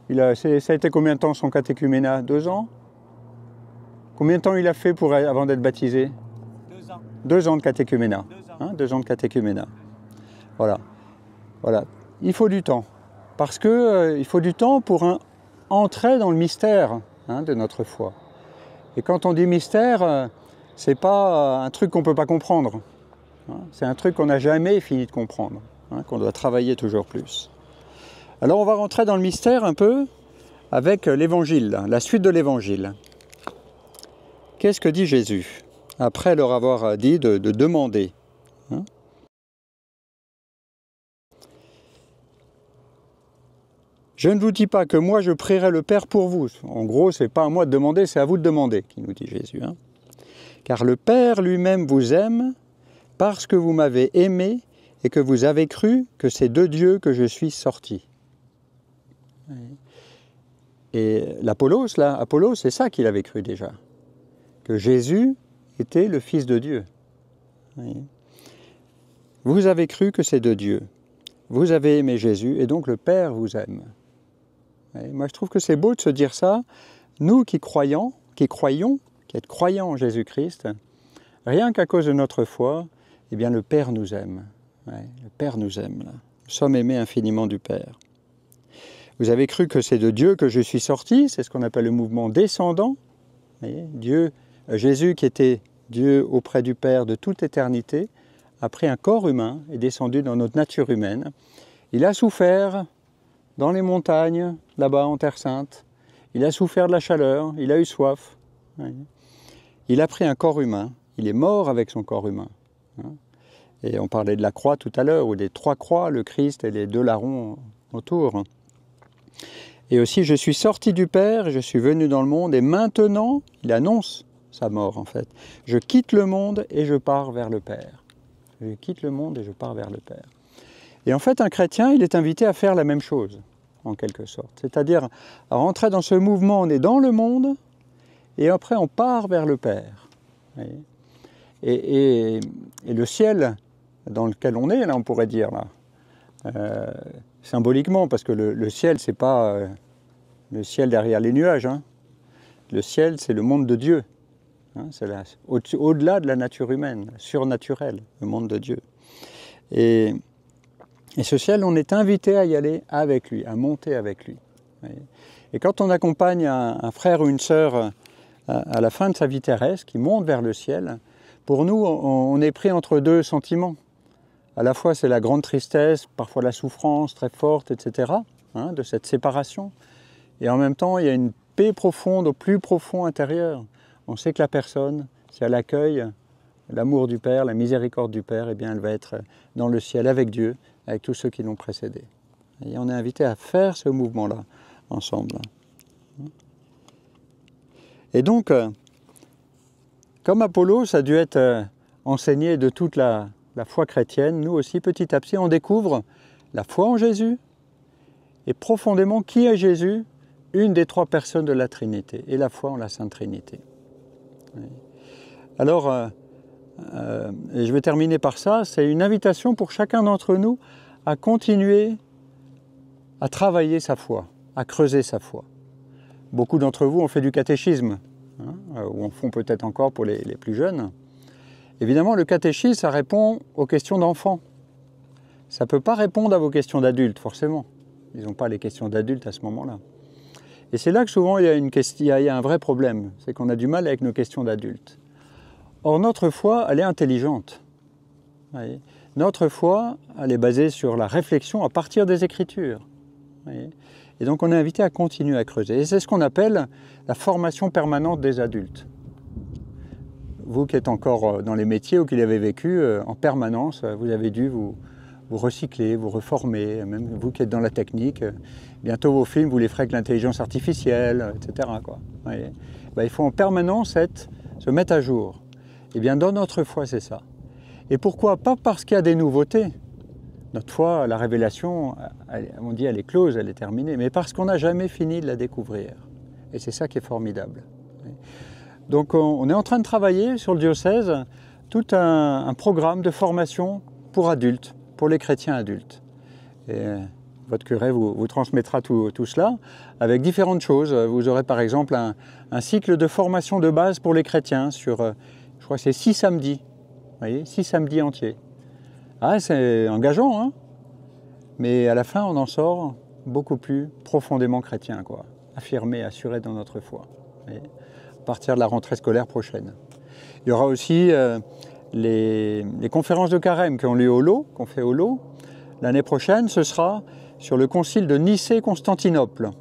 Ça a été combien de temps son catéchuménat? 2 ans? Combien de temps il a fait avant d'être baptisé? 2 ans. 2 ans de catéchuménat. 2 ans. 2 ans de catéchuménat. Voilà. Voilà. Il faut du temps. Parce qu'il faut du temps pour entrer dans le mystère de notre foi. Et quand on dit mystère, c'est pas un truc qu'on ne peut pas comprendre. C'est un truc qu'on n'a jamais fini de comprendre, qu'on doit travailler toujours plus. Alors on va rentrer dans le mystère un peu avec l'évangile, la suite de l'évangile. Qu'est-ce que dit Jésus après leur avoir dit de demander? Je ne vous dis pas que moi je prierai le Père pour vous. En gros, ce n'est pas à moi de demander, c'est à vous de demander, qui nous dit Jésus. Car le Père lui-même vous aime parce que vous m'avez aimé et que vous avez cru que c'est de Dieu que je suis sorti. Et l'Apollos, là, Apollos, c'est ça qu'il avait cru déjà. Que Jésus était le Fils de Dieu. Vous avez cru que c'est de Dieu. Vous avez aimé Jésus et donc le Père vous aime. Moi, je trouve que c'est beau de se dire ça. Nous qui croyons, qui êtes croyants en Jésus-Christ, rien qu'à cause de notre foi, eh bien le Père nous aime. Le Père nous aime. Là. Nous sommes aimés infiniment du Père. Vous avez cru que c'est de Dieu que je suis sorti, c'est ce qu'on appelle le mouvement descendant. Jésus qui était Dieu auprès du Père de toute éternité, a pris un corps humain, est descendu dans notre nature humaine. Il a souffert dans les montagnes, là-bas en Terre Sainte. Il a souffert de la chaleur, il a eu soif. Il a pris un corps humain, il est mort avec son corps humain. Et on parlait de la croix tout à l'heure, ou des 3 croix, le Christ et les 2 larrons autour. Et aussi, je suis sorti du Père, je suis venu dans le monde, et maintenant, il annonce sa mort en fait. Je quitte le monde et je pars vers le Père. Je quitte le monde et je pars vers le Père. Et en fait, un chrétien, il est invité à faire la même chose, en quelque sorte. C'est-à-dire à rentrer dans ce mouvement, on est dans le monde, et après on part vers le Père. Et le ciel dans lequel on est, là, on pourrait dire, là, symboliquement, parce que le ciel, c'est pas le ciel derrière les nuages. Le ciel, c'est le monde de Dieu. Hein, c'est au-delà de la nature humaine, surnaturel, le monde de Dieu. Et ce ciel, on est invité à y aller avec lui, à monter avec lui. Et quand on accompagne un frère ou une sœur à la fin de sa vie terrestre, qui monte vers le ciel, pour nous, on est pris entre deux sentiments. À la fois, c'est la grande tristesse, parfois la souffrance très forte, etc., hein, de cette séparation. Et en même temps, il y a une paix profonde, au plus profond intérieur. On sait que la personne, si elle accueille l'amour du Père, la miséricorde du Père, eh bien, elle va être dans le ciel avec Dieu, avec tous ceux qui l'ont précédé. Et on est invité à faire ce mouvement-là ensemble. Et donc, comme Apollos a dû être enseigné de toute la foi chrétienne, nous aussi, petit à petit, on découvre la foi en Jésus et profondément qui est Jésus, une des trois personnes de la Trinité, et la foi en la Sainte Trinité. Alors, et je vais terminer par ça, c'est une invitation pour chacun d'entre nous à continuer à travailler sa foi, à creuser sa foi. Beaucoup d'entre vous ont fait du catéchisme, hein, ou en font peut-être encore pour les plus jeunes. Évidemment, le catéchisme, ça répond aux questions d'enfants. Ça ne peut pas répondre à vos questions d'adultes, forcément. Ils n'ont pas les questions d'adultes à ce moment-là. Et c'est là que souvent il y a un vrai problème, c'est qu'on a du mal avec nos questions d'adultes. Or, notre foi, elle est intelligente. Voyez. Notre foi, elle est basée sur la réflexion à partir des Écritures. Voyez. Et donc on est invité à continuer à creuser. Et c'est ce qu'on appelle la formation permanente des adultes. Vous qui êtes encore dans les métiers ou qui l'avez vécu en permanence, vous avez dû vous recycler, vous reformer, même vous qui êtes dans la technique, bientôt vos films, vous les ferez avec l'intelligence artificielle, etc. Quoi. Voyez. Ben, il faut en permanence se mettre à jour. Et bien dans notre foi, c'est ça. Et pourquoi? Pas parce qu'il y a des nouveautés. Notre foi, la révélation, on dit elle est close, elle est terminée, mais parce qu'on n'a jamais fini de la découvrir. Et c'est ça qui est formidable. Donc on est en train de travailler sur le diocèse tout un programme de formation pour adultes, pour les chrétiens adultes. Et votre curé vous transmettra tout cela avec différentes choses. Vous aurez par exemple un cycle de formation de base pour les chrétiens sur, je crois que c'est 6 samedis. Vous voyez, 6 samedis entiers. Ah, c'est engageant, hein? Mais à la fin, on en sort beaucoup plus profondément chrétien, quoi. Affirmé, assuré dans notre foi. Voyez, à partir de la rentrée scolaire prochaine. Il y aura aussi les conférences de carême qu'on fait au lot. L'année prochaine, ce sera sur le concile de Nicée-Constantinople.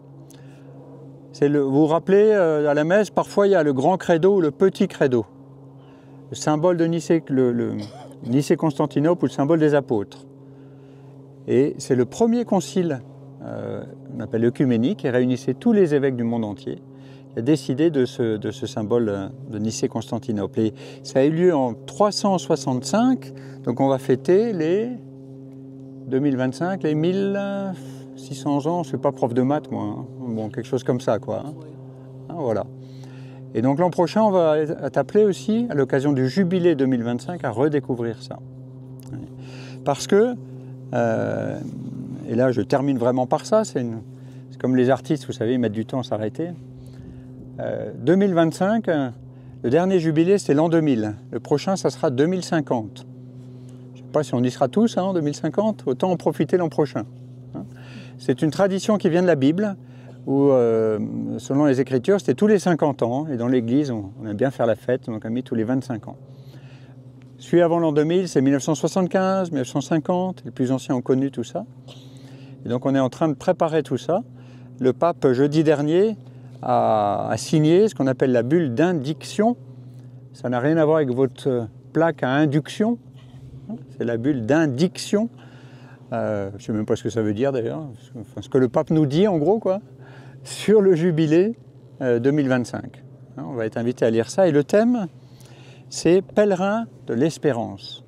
Vous vous rappelez, à la messe, parfois il y a le grand credo ou le petit credo. Le symbole de Nicée-Constantinople ou le symbole des apôtres. Et c'est le premier concile, on appelle œcuménique, qui réunissait tous les évêques du monde entier, qui a décidé de ce symbole de Nicée-Constantinople. Et ça a eu lieu en 365, donc on va fêter les 2025, les 1600 ans, je ne suis pas prof de maths moi, hein. Bon, quelque chose comme ça quoi. Hein, voilà. Et donc l'an prochain, on va être appelé aussi, à l'occasion du jubilé 2025, à redécouvrir ça. Parce que, et là je termine vraiment par ça, c'est comme les artistes, vous savez, ils mettent du temps à s'arrêter. 2025, le dernier jubilé c'était l'an 2000, le prochain ça sera 2050. Je ne sais pas si on y sera tous en 2050, autant en profiter l'an prochain. Hein. C'est une tradition qui vient de la Bible, où, selon les Écritures, c'était tous les 50 ans, et dans l'Église, on aime bien faire la fête, donc on a mis tous les 25 ans. Celui avant l'an 2000, c'est 1975, 1950, les plus anciens ont connu tout ça. Et donc on est en train de préparer tout ça. Le pape, jeudi dernier, a signé ce qu'on appelle la bulle d'indiction. Ça n'a rien à voir avec votre plaque à induction, c'est la bulle d'indiction. Je ne sais même pas ce que ça veut dire d'ailleurs, enfin, ce que le pape nous dit en gros, quoi, sur le jubilé 2025. On va être invité à lire ça et le thème, c'est « Pèlerin de l'espérance ».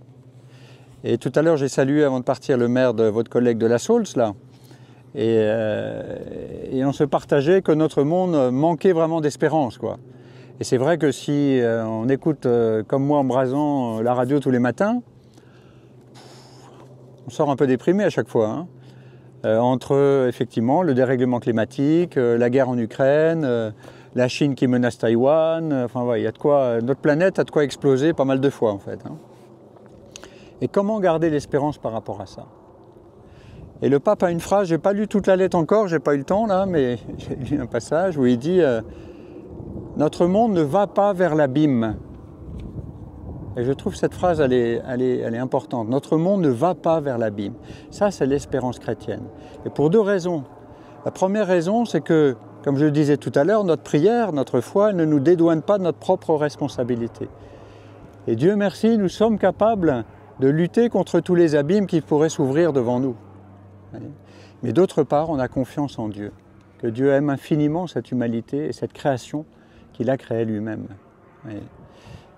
Et tout à l'heure, j'ai salué avant de partir le maire de votre collègue de la Saulce, là, et on se partageait que notre monde manquait vraiment d'espérance, quoi. Et c'est vrai que si on écoute, comme moi, embrasant la radio tous les matins, on sort un peu déprimé à chaque fois, hein. Entre effectivement le dérèglement climatique, la guerre en Ukraine, la Chine qui menace Taïwan, enfin ouais, il y a de quoi, notre planète a de quoi exploser pas mal de fois en fait. Hein. Et comment garder l'espérance par rapport à ça? Et le pape a une phrase, j'ai pas lu toute la lettre encore, j'ai pas eu le temps là, mais j'ai lu un passage où il dit notre monde ne va pas vers l'abîme. Et je trouve cette phrase, elle est importante. Notre monde ne va pas vers l'abîme. Ça, c'est l'espérance chrétienne. Et pour deux raisons. La première raison, c'est que, comme je le disais tout à l'heure, notre prière, notre foi, elle ne nous dédouane pas de notre propre responsabilité. Et Dieu merci, nous sommes capables de lutter contre tous les abîmes qui pourraient s'ouvrir devant nous. Mais d'autre part, on a confiance en Dieu, que Dieu aime infiniment cette humanité et cette création qu'il a créée lui-même.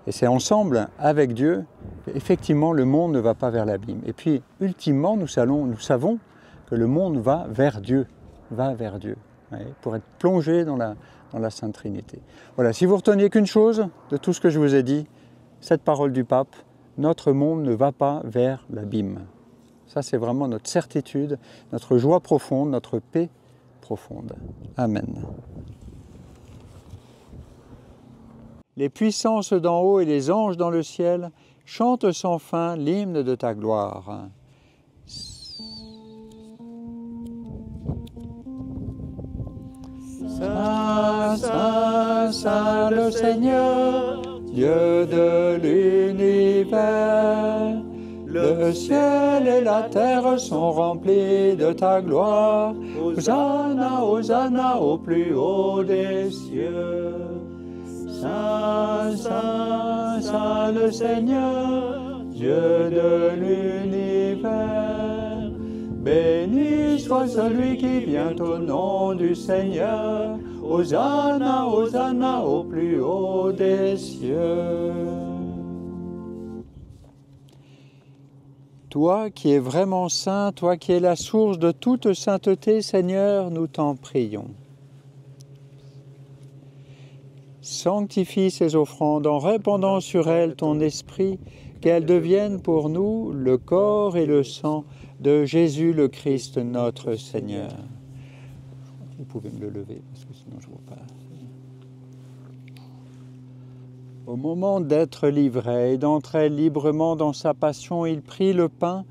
Et c'est ensemble, avec Dieu, qu'effectivement le monde ne va pas vers l'abîme. Et puis, ultimement, nous savons que le monde va vers Dieu, pour être plongé dans la Sainte Trinité. Voilà, si vous reteniez qu'une chose de tout ce que je vous ai dit, cette parole du pape, notre monde ne va pas vers l'abîme. Ça, c'est vraiment notre certitude, notre joie profonde, notre paix profonde. Amen. Les puissances d'en haut et les anges dans le ciel chantent sans fin l'hymne de ta gloire. Saint, Saint, Saint le Seigneur, Dieu de l'univers, le ciel et la terre sont remplis de ta gloire. Hosanna, Hosanna au plus haut des cieux. Saint, Saint, Saint le Seigneur, Dieu de l'univers. Béni soit celui qui vient au nom du Seigneur. Hosanna, Hosanna au plus haut des cieux. Toi qui es vraiment saint, toi qui es la source de toute sainteté, Seigneur, nous t'en prions. Sanctifie ces offrandes en répandant sur elles ton esprit, qu'elles deviennent pour nous le corps et le sang de Jésus le Christ, notre Seigneur. Vous pouvez me le lever, parce que sinon je ne vois pas. Au moment d'être livré et d'entrer librement dans sa passion, il prit le pain,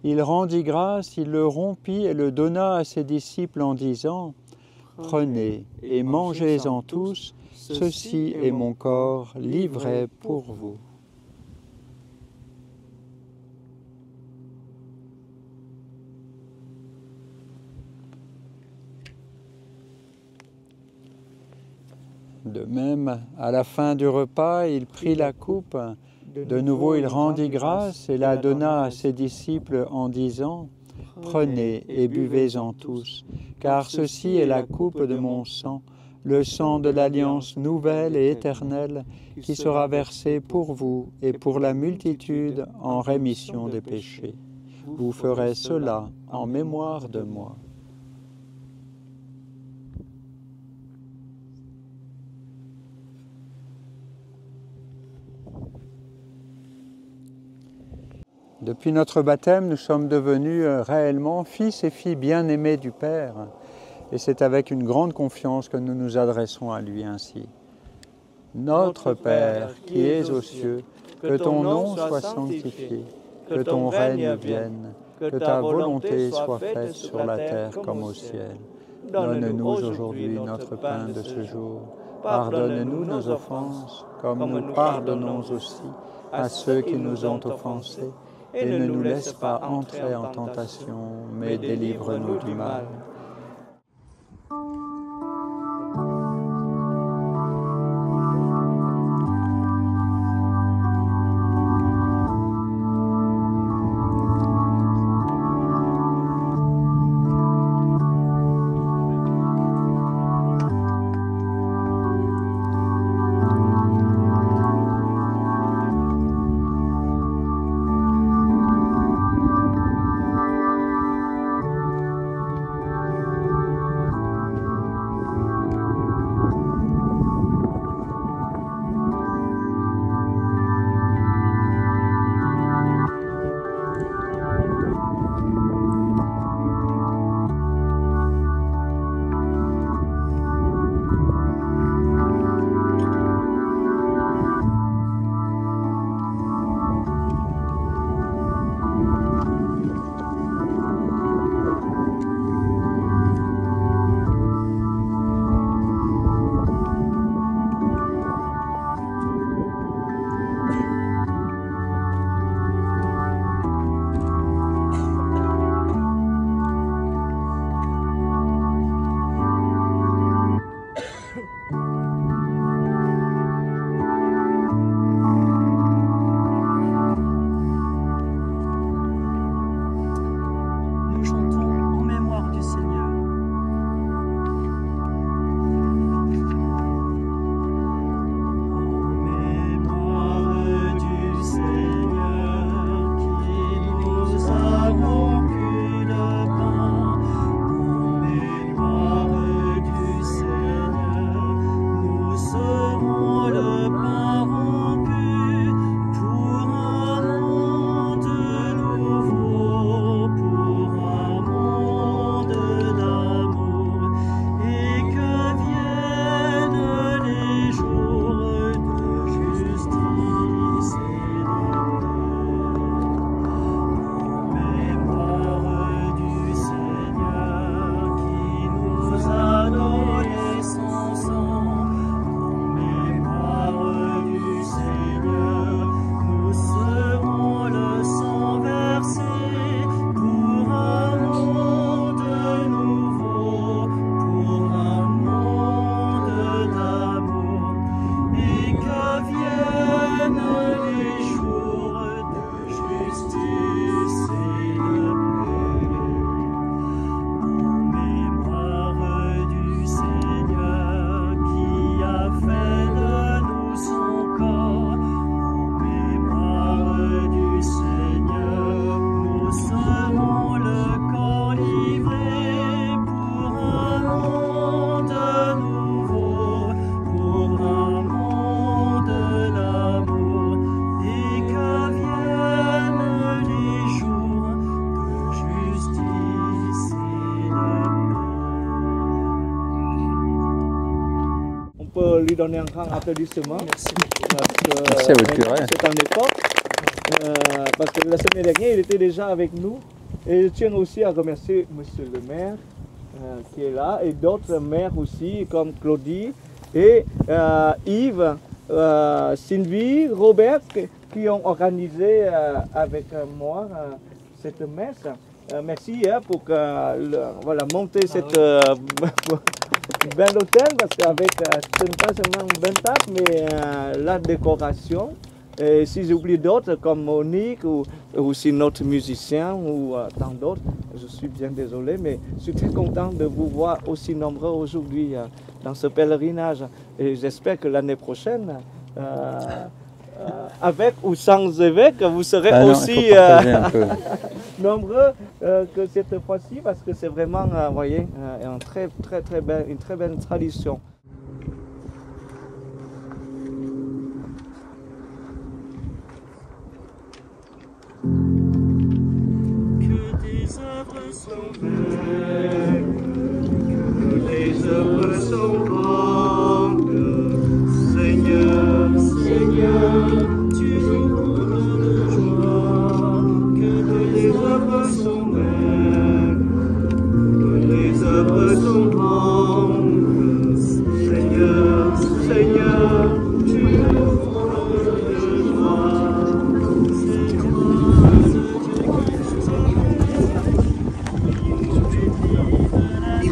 il rendit grâce, il le rompit et le donna à ses disciples en disant « Prenez et mangez-en tous, ceci est mon corps livré pour vous. » De même, à la fin du repas, il prit la coupe. De nouveau, il rendit grâce et la donna à ses disciples en disant « Prenez et buvez-en tous, car ceci est la coupe de mon sang, le sang de l'alliance nouvelle et éternelle, qui sera versé pour vous et pour la multitude en rémission des péchés. Vous ferez cela en mémoire de moi. » Depuis notre baptême, nous sommes devenus réellement fils et filles bien-aimés du Père. Et c'est avec une grande confiance que nous nous adressons à lui ainsi. Notre Père, qui es aux cieux, que ton nom soit sanctifié, que ton règne vienne, que ta volonté soit faite sur la terre comme au ciel. Donne-nous aujourd'hui notre pain de ce jour. Pardonne-nous nos offenses, comme nous pardonnons aussi à ceux qui nous ont offensés. Et ne nous laisse pas entrer en tentation, mais délivre-nous du mal. lui donner un grand applaudissement. Merci à votre curé. C'est un époque. Parce que la semaine dernière, il était déjà avec nous. Et je tiens aussi à remercier monsieur le maire qui est là et d'autres maires aussi, comme Claudie et Yves, Sylvie, Robert, qui ont organisé avec moi cette messe. Merci pour monter cette bel hôtel, parce qu'avec, ce n'est pas seulement une belle table, mais la décoration. Et si j'oublie d'autres, comme Monique ou aussi notre musicien ou tant d'autres, je suis bien désolé, mais je suis très content de vous voir aussi nombreux aujourd'hui dans ce pèlerinage. Et j'espère que l'année prochaine, avec ou sans évêque, vous serez aussi nombreux que cette fois-ci, parce que c'est vraiment, vous voyez, une très belle tradition. Tes œuvres sont grandes, Seigneur, Seigneur, tu nous combles de joie. Que tes œuvres sont belles, que tes œuvres sont grandes, Seigneur, Seigneur, tu nous combles de joie.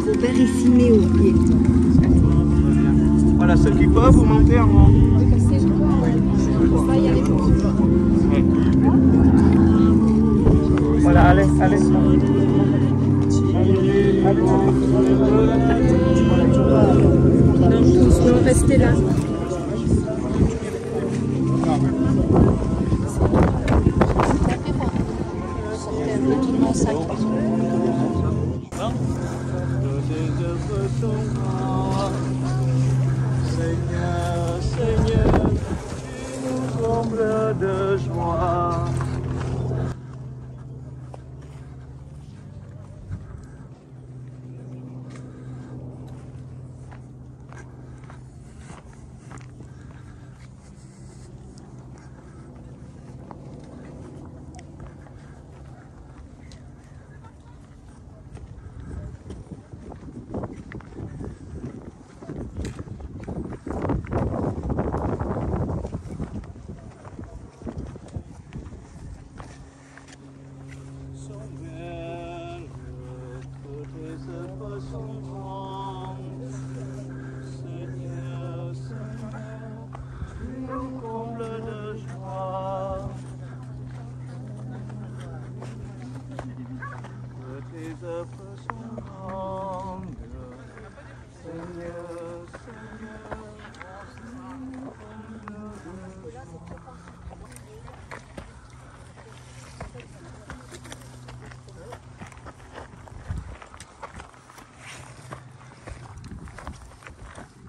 Robert et Simé au pied. Voilà, ceux qui peuvent, vous montez en haut. Voilà, allez. Non, restez là. Seigneur, Seigneur, tu nous combles de joie.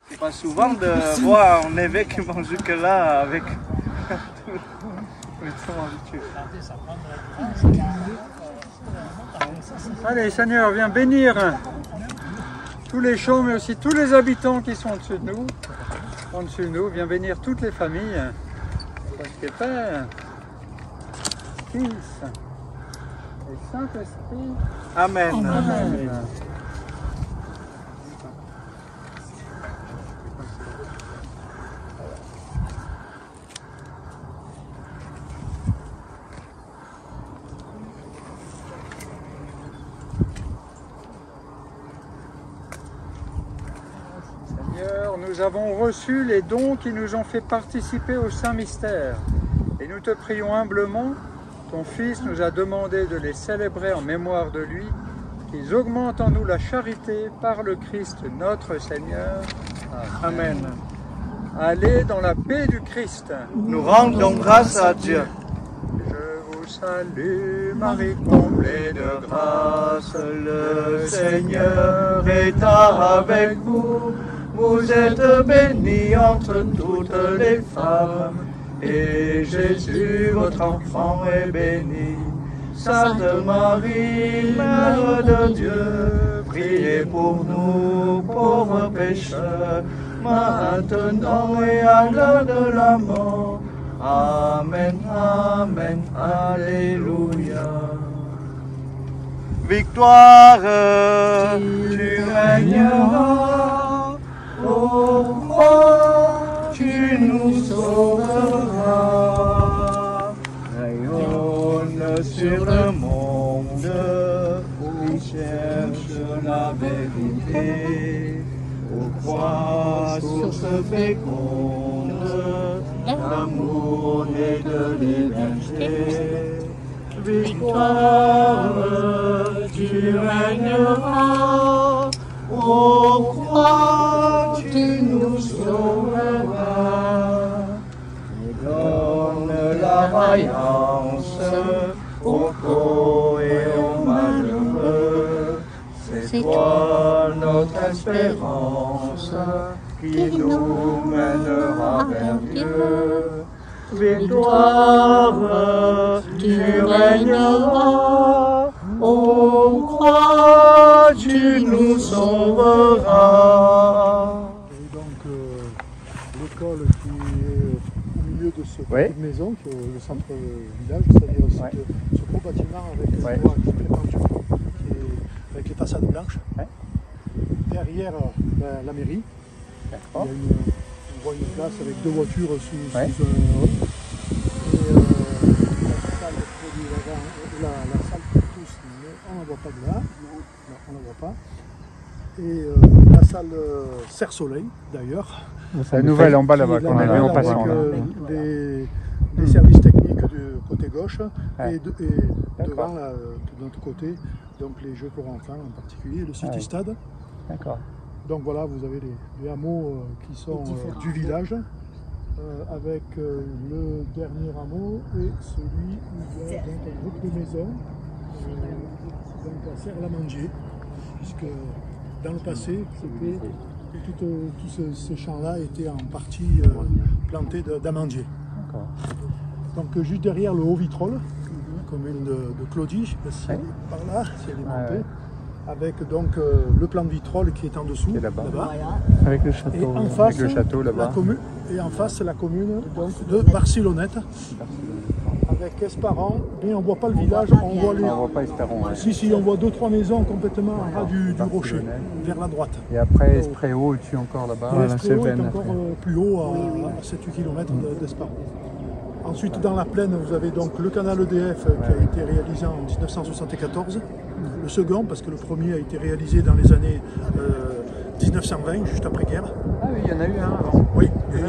C'est pas souvent de voir un évêque qui mange que là avec Allez Seigneur, viens bénir tous les chauds, mais aussi tous les habitants qui sont au-dessus de nous. En-dessus de nous, viens bénir toutes les familles. Parce que Père, Fils et Saint-Esprit. Amen. Amen. Seigneur, nous avons reçu les dons qui nous ont fait participer au Saint-Mystère. Et nous te prions humblement, ton Fils nous a demandé de les célébrer en mémoire de lui, qu'ils augmentent en nous la charité par le Christ notre Seigneur. Amen. Allez dans la paix du Christ. Nous rendons grâce à Dieu. Je vous salue, Marie comblée de grâce, le Seigneur est avec vous. Vous êtes bénie entre toutes les femmes, et Jésus, votre enfant, est béni. Sainte Marie, Mère de Dieu, priez pour nous pauvres pécheurs, maintenant et à l'heure de la mort. Amen, Amen, Alléluia. Victoire, tu régneras, ô roi, tu nous sauveras. Rayonne sur le monde, qui cherche la vérité. Ô croix, source féconde, l'amour et de liberté. Victoire, tu régneras, ô croix, tu nous sauveras. Et donne la vaillance aux pauvres et aux malheureux. C'est toi notre espérance qui nous mènera vers Dieu. Victoire, tu régneras, ô croix, tu nous sauveras. Et donc l'école qui est au milieu de ce petite maison, qui est le centre village, c'est-à-dire ce gros bâtiment avec les toits complètement turcs, avec les façades blanches. Derrière la mairie, on voit une place avec deux voitures sous un hall. Et la salle pour tous, on ne la voit pas de là. Non, on ne la voit pas. Et la salle Serre-Soleil, d'ailleurs. C'est la nouvelle en bas là-bas qu'on a vu en passant. Les services techniques du côté gauche et devant de notre côté, donc les jeux pour enfants en particulier, le City Stade. D'accord. Donc voilà, vous avez les hameaux qui sont du village, avec le dernier hameau et celui où il y a donc un groupe de maisons, donc à Serre-la-Mangier, puisque dans le passé, tous ces champs-là étaient en partie plantés d'amandiers. Donc juste derrière le Haut-Vitrolles, commune de Claudie, je ne sais pas si par là, si elle est montée. Avec donc le plan de Vitrolles qui est en dessous, là-bas. Avec le château, et en face, là-bas. Et en face, la commune donc, de Barcelonnette, avec Esparan, mais on ne voit pas le village, on voit les... On voit pas Esparan. Si, on voit 2-3 maisons complètement en ras du rocher, vers la droite. Et après, Espréau, au-dessus encore là-bas. Espréau est encore plus haut, à 7-8 km d'Esparan. Ensuite, dans la plaine, vous avez donc le canal EDF qui a été réalisé en 1974. Le second, parce que le premier a été réalisé dans les années 1920, juste après-guerre. Ah oui, il y en a eu un avant. Oui, et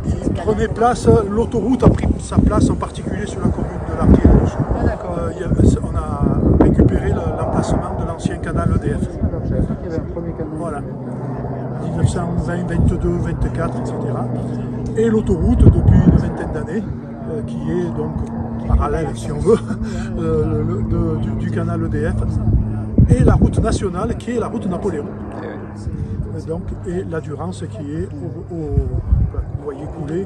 il prenait place, l'autoroute a pris sa place en particulier sur la commune de l'Artier là-dessous. Ah d'accord. On a récupéré l'emplacement de l'ancien canal EDF. Je savais pas qu'il y avait un premier canal. Voilà. 1920, 22, 24, etc. Et l'autoroute depuis une vingtaine d'années, qui est donc parallèle, si on veut, du canal EDF, et la route nationale qui est la route Napoléon. Et la Durance qui est, vous voyez couler,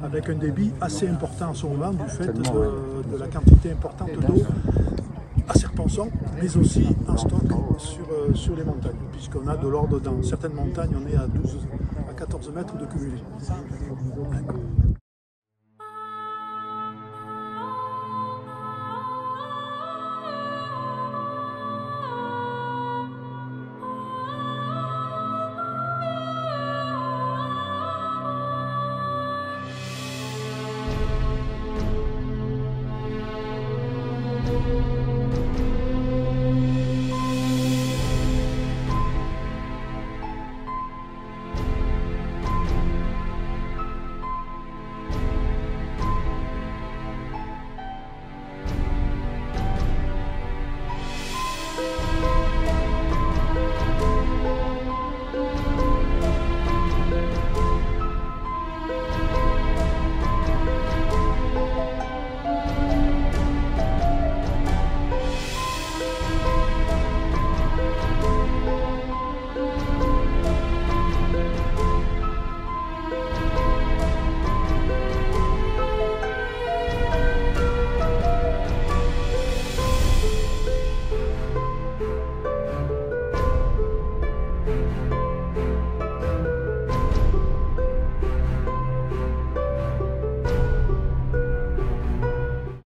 avec un débit assez important en ce moment du fait de la quantité importante d'eau à Serponçon, mais aussi en stock sur les montagnes, puisqu'on a de l'ordre, dans certaines montagnes, on est à 12 à 14 mètres de cumulé.